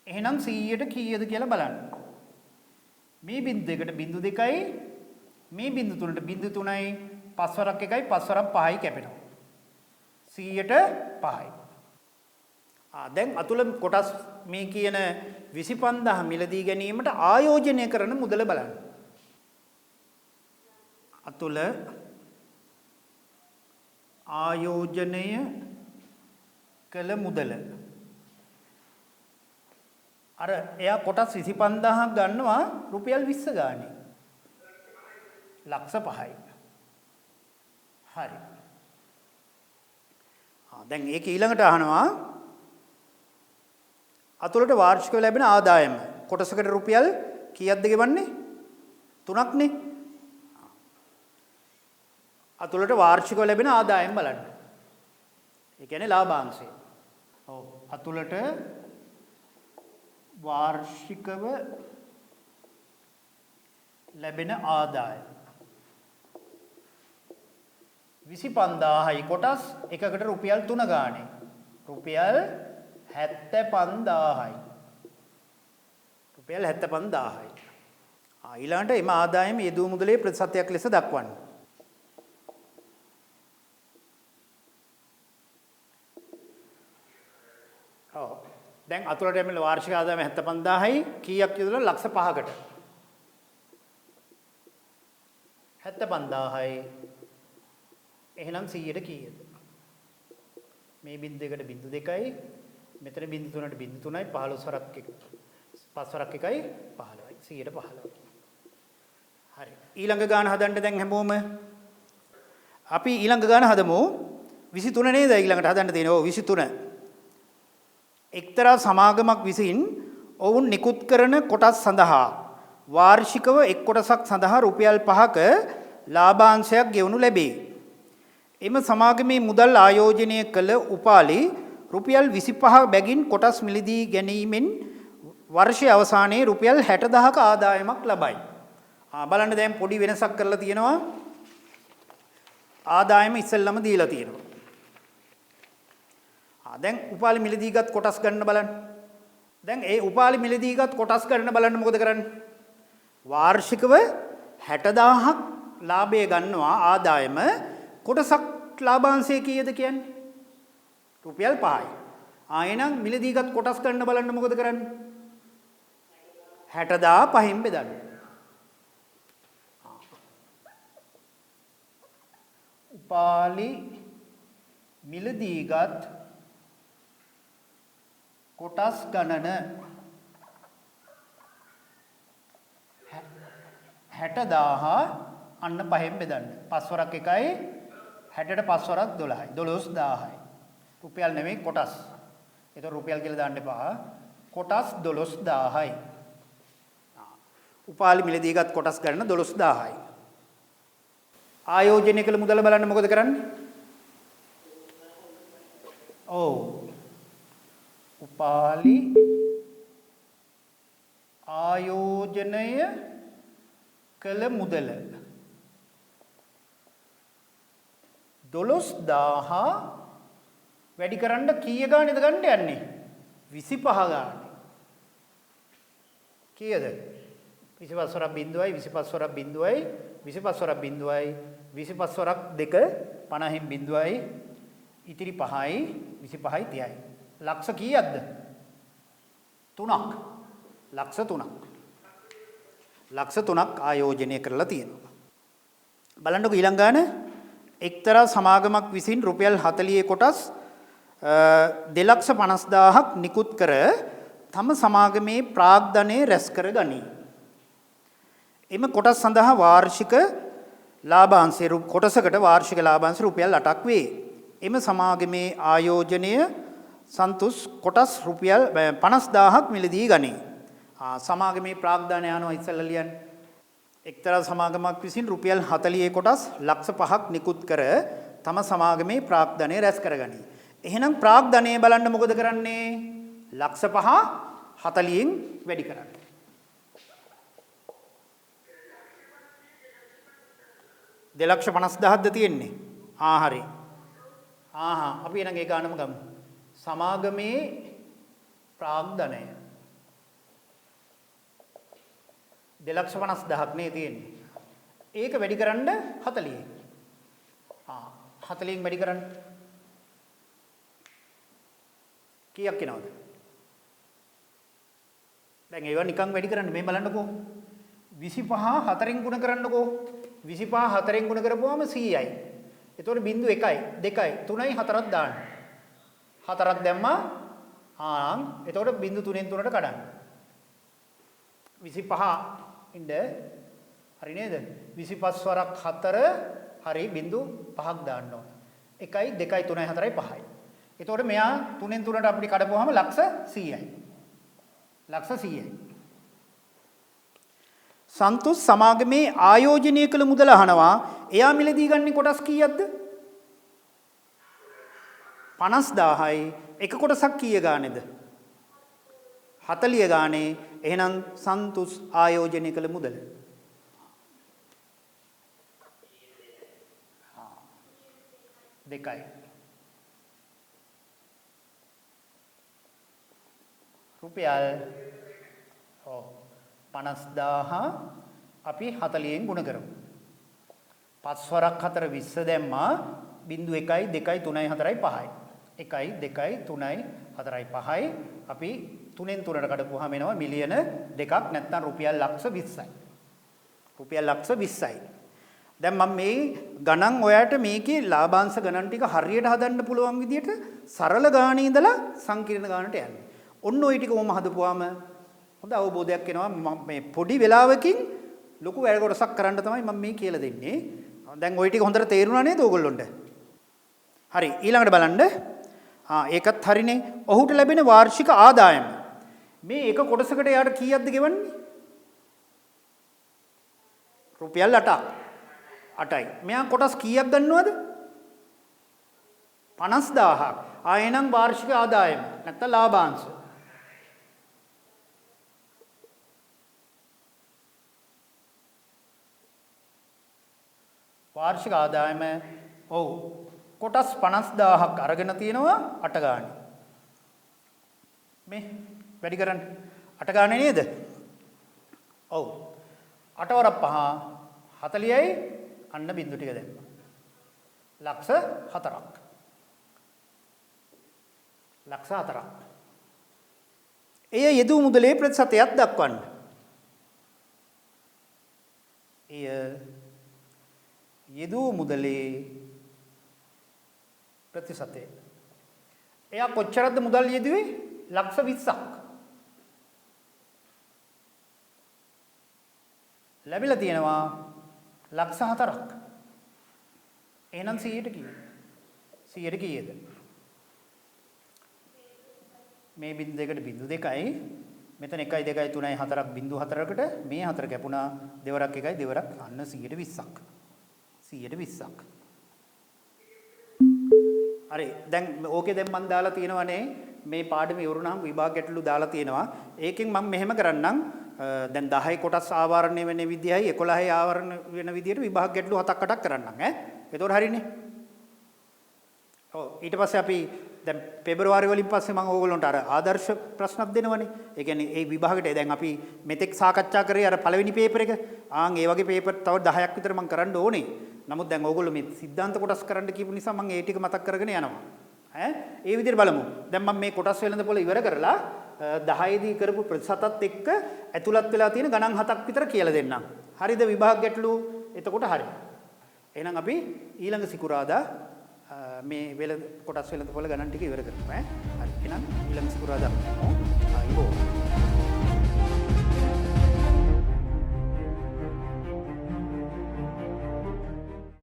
එහෙනම් 100ට කීයද කියලා බලන්න. මේ බිංදු 2ට බිංදු 2යි මේ බිංදු 3ට බිංදු 3යි 5 වරක් 1යි 5 වරක් 5යි කැපෙනවා. 100ට 5යි. දැන් අතුල කොටස් මේ කියන 25000 මිලදී ගැනීමට ආයෝජනය කරන මුදල බලන්න. අතුල ආයෝජනය කළ මුදල අර එයා කොටස් 25000ක් ගන්නවා රුපියල් 20 ගානේ ලක්ෂ 5යි. හරි. දැන් ඒක ඊළඟට අහනවා අතුලට වාර්ෂිකව ලැබෙන ආදායම කොටසකට රුපියල් කීයක්ද ගෙවන්නේ? 3ක්නේ. අතුලට වාර්ෂිකව ලැබෙන ආදායම බලන්න. ඒ කියන්නේ ලාභාංශය. ඔව් අතුලට වාර්ෂිකව ලැබෙන ආදායම 25000යි කොටස් එකකට රුපියල් 3 ගානේ. රුපියල් 75000යි. රුපියල් 75000යි. ඊළඟට එම ආදායම යෙදූ මුදලේ ප්‍රතිශතයක් ලෙස දක්වන්න. දැන් අතුලට එමෙල වාර්ෂික ආදායම 75000යි කීයක් යොදලා ලක්ෂ 5කට 75000යි. එහෙනම් 100ට කීයද? මේ බිංදු 1ට බිංදු 2යි මෙතන බිංදු 3ට බිංදු 3යි 15 වරක් 5 වරක් 1යි 15යි 100ට 15යි. හරි. ඊළඟ ගාන හදන්න දැන් හැමෝම අපි ඊළඟ ගාන හදමු. 23 නේද ඊළඟට හදන්න තියෙන්නේ? ඔව් 23. එක්තරා සමාගමක් විසින් ඔවුන් නිකුත් කරන කොටස් සඳහා වාර්ෂිකව එක් කොටසක් සඳහා රුපියල් 5ක ලාභාංශයක් ගෙවනු ලැබේ. එම සමාගමේ මුදල් ආයෝජනය කළ උපාලි රුපියල් 25 බැගින් කොටස් මිලදී ගැනීමෙන් වර්ෂයේ අවසානයේ රුපියල් 60000ක ආදායමක් ලබයි. බලන්න දැන් පොඩි වෙනසක් කරලා තියෙනවා. ආදායම ඉස්සෙල්ලම දීලා තියෙනවා. දැන් උපාලි මිලදීගත් කොටස් ගන්න බලන්න. දැන් ඒ උපාලි මිලදීගත් කොටස් ගන්න බලන්න මොකද කරන්නේ? වාර්ෂිකව 60000ක් ලාභය ගන්නවා ආදායම. කොටසක් ලාභාංශය කීයද කියන්නේ? රුපියල් 5යි. එහෙනම් මිලදීගත් කොටස් ගන්න බලන්න මොකද කරන්නේ? 60,000 5න් බෙදන්න. උපාලි මිලදීගත් කොටස් ගණන 60,000 අන්න 5න් බෙදන්න. 5 වරක් 1යි 60ට 5 වරක් 12යි. 12000යි. රුපියල් නෙමෙයි කොටස්. ඒක රුපියල් කියලා දාන්න එපා. කොටස් 12000යි. උපාලි මිලදීගත් කොටස් ගණන 12000යි. ආයෝජනය කළ මුදල බලන්න මොකද කරන්නේ? ඔව්. උපාලි ආයෝජනය කළ මුදල 12000 වැඩි කරන්න කීය ගානේද ගන්න යන්නේ? 25 ගානේ. කීයද? 25 වරක් බිඳුවයි 25 වරක් බිඳුවයි 25 වරක් බිඳුවයි 25 වරක් 2 50න් බිඳුවයි ඉතිරි 5යි 25යි 30යි. ලක්ෂ කීයක්ද? 3ක්. ලක්ෂ 3ක්. ලක්ෂ 3ක් ආයෝජනය කරලා තියෙනවා. බලන්නකො ඊළඟ ගාන එක්තරා සමාගමක් විසින් රුපියල් 40 කොටස් 2,50,000ක් නිකුත් කර තම සමාගමේ ප්‍රාග්ධනය රැස් කර ගනී. එම කොටස් සඳහා වාර්ෂික ලාභාංශය කොටසකට වාර්ෂික ලාභාංශ රුපියල් 8ක් වේ. එම සමාගමේ ආයෝජනය සන්තුස් කොටස් රුපියල් 50,000ක් මිලදී ගනී. සමාගමේ ප්‍රාග්ධනය යනවා ඉස්සෙල්ලා ලියන්න. එක්තරා සමාගමක් විසින් රුපියල් 40 කොටස් ලක්ෂ 5ක් නිකුත් කර තම සමාගමේ ප්‍රාග්ධනය රැස් කරගනී. එහෙනම් ප්‍රාග්ධනය බලන්න මොකද කරන්නේ? ලක්ෂ 5 40න් වැඩි කරන්න. දෙලක්ෂ 50,000ක්ද තියෙන්නේ? හරි. අපි එනං ඒ ගානම ගමු. සමාගමේ ප්‍රාග්ධනය 2,50,000ක් නේ තියෙන්නේ. ඒක වැඩි කරන්න 40. 40න් වැඩි කරන්න කීයක් එනවද? දැන් ඒවා නිකන් වැඩි කරන්න මේ බලන්නකෝ. 25 4න් ගුණ කරන්නකෝ. 25 4න් ගුණ කරපුවාම 100යි. එතකොට බිංදු 1යි 2යි 3යි 4ක් දාන්න. 4ක් දැම්මා. එතකොට බිංදු 3න් 3ට කඩන්න. 25 ඉන්න හරි නේද? 25 වරක් 4 හරි බිංදු 5ක් දාන්න ඕන. 1යි 2යි 3යි 4යි 5යි. එතකොට මෙයා 3න් 3ට අපිට කඩපුවාම ලක්ෂ 100යි. ලක්ෂ 100යි. සන්තුස් සමාගමේ ආයෝජනය කළ මුදල අහනවා. එයා මිලදී ගන්නේ කොටස් කීයක්ද? 50,000යි. එක කොටසක් කීය ගානේද? 40 ගානේ. එහෙනම් සන්තුස් ආයෝජනය කළ මුදල දෙකයි. රුපියල් 50,000 අපි 40න් ගුණ කරමු. 5 වරක් 4 20 දැම්මා. බිංදු 1යි 2යි 3යි 4යි 5යි. 1යි 2යි 3යි 4යි 5යි අපි 3න් 3ට කඩපුවාම එනවා මිලියන 2ක් නැත්නම් රුපියල් ලක්ෂ 20යි. රුපියල් ලක්ෂ 20යි. දැන් මම මේ ගණන් ඔයාලට මේකේ ලාභාංශ ගණන් ටික හරියට හදන්න පුළුවන් විදියට සරල ගාණේ ඉඳලා සංකීර්ණ ගාණට යන්නේ. ඔන්න ওই ටික කොහොම හදපුවාම හොඳ අවබෝධයක් එනවා. මේ පොඩි වෙලාවකින් ලොකු වැඩ කොටසක් කරන්න තමයි මම මේ කියලා දෙන්නේ. දැන් ওই ටික හොඳට තේරුණා නේද ඕගොල්ලොන්ට? හරි ඊළඟට බලන්න. ඒකත් හරිනේ. ඔහුට ලැබෙන වාර්ෂික ආදායම මේ එක කොටසකට යාට කීයක්ද ගෙවන්නේ? රුපියල් 8ක්. 8යි. මෙයා කොටස් කීයක් ගන්නවද? 50,000ක්. එහෙනම් වාර්ෂික ආදායම නැත්නම් ලාභාංශ වාර්ෂික ආදායම ඔව් කොටස් 50,000ක් අරගෙන තියෙනවා 8 ගානේ. මේ වැඩි කරන්න 8 ගානේ නේද? ඔව් 8 වරක් 5 40යි අන්න බිංදු ටික දැම්මා. ලක්ෂ 4ක්. ලක්ෂ 4ක්. එය යෙදූ මුදලේ ප්‍රතිශතයක් දක්වන්න. එය යෙදූ මුදලේ ප්‍රතිශතය. එයා කොච්චරද මුදල් යෙදුවේ? ලක්ෂ 20ක්. ලැබිලා තියෙනවා ලක්ෂ 4ක්. එහෙනම් 100ට කීයද? 100ට කීයද? මේ බින්දු දෙකට බින්දු 2යි. මෙතන 1 2 3 4ක් බින්දු 4කට මේ 4 කැපුණා. දෙවරක් 1යි දෙවරක් අන්න 120ක්. 120ක්. හරි දැන් ඕකේ දැන් මම දාලා තියෙනවනේ මේ පාඩම ඉවරුනහම විභාග ගැටලු දාලා තියෙනවා. ඒකෙන් මම මෙහෙම කරන්නම්. දැන් 10 කොටස් ආවරණය වෙන විදියයි 11 ආවරණ වෙන විදියට විභාග ගැටලු 7ක් 8ක් කරන්නම් ඈ. එතකොට හරිනේ. ඔව් ඊට පස්සේ අපි දැන් පෙබරවාරි වලින් පස්සේ මම ඕගොල්ලන්ට අර ආදර්ශ ප්‍රශ්නක් දෙනවනේ. ඒ කියන්නේ ඒ විභාගෙට දැන් අපි මෙතෙක් සාකච්ඡා කරේ අර පළවෙනි පේපර් එක. ඒ වගේ පේපර් තව 10ක් විතර මම කරන්න ඕනේ. නමුත් දැන් ඕගොල්ලෝ මේ සිද්ධාන්ත කොටස් කරන්න කියපු නිසා මම ඒ ටික මතක් කරගෙන යනවා. ඒ විදිහට බලමු. දැන් මම මේ කොටස් වෙළඳපොළ ඉවර කරලා 10 දී කරපු ප්‍රතිශතත් එක්ක ඇතුළත් වෙලා තියෙන ගණන් 7ක් විතර කියලා දෙන්නම්. හරිද විභාග ගැටලු? එතකොට හරි. එහෙනම් අපි ඊළඟ සිකුරාදා මේ කොටස් වෙළඳපොළ ගණන් ටික ඉවර කරමු. හරි. එහෙනම් ඊළඟ සිකුරාදා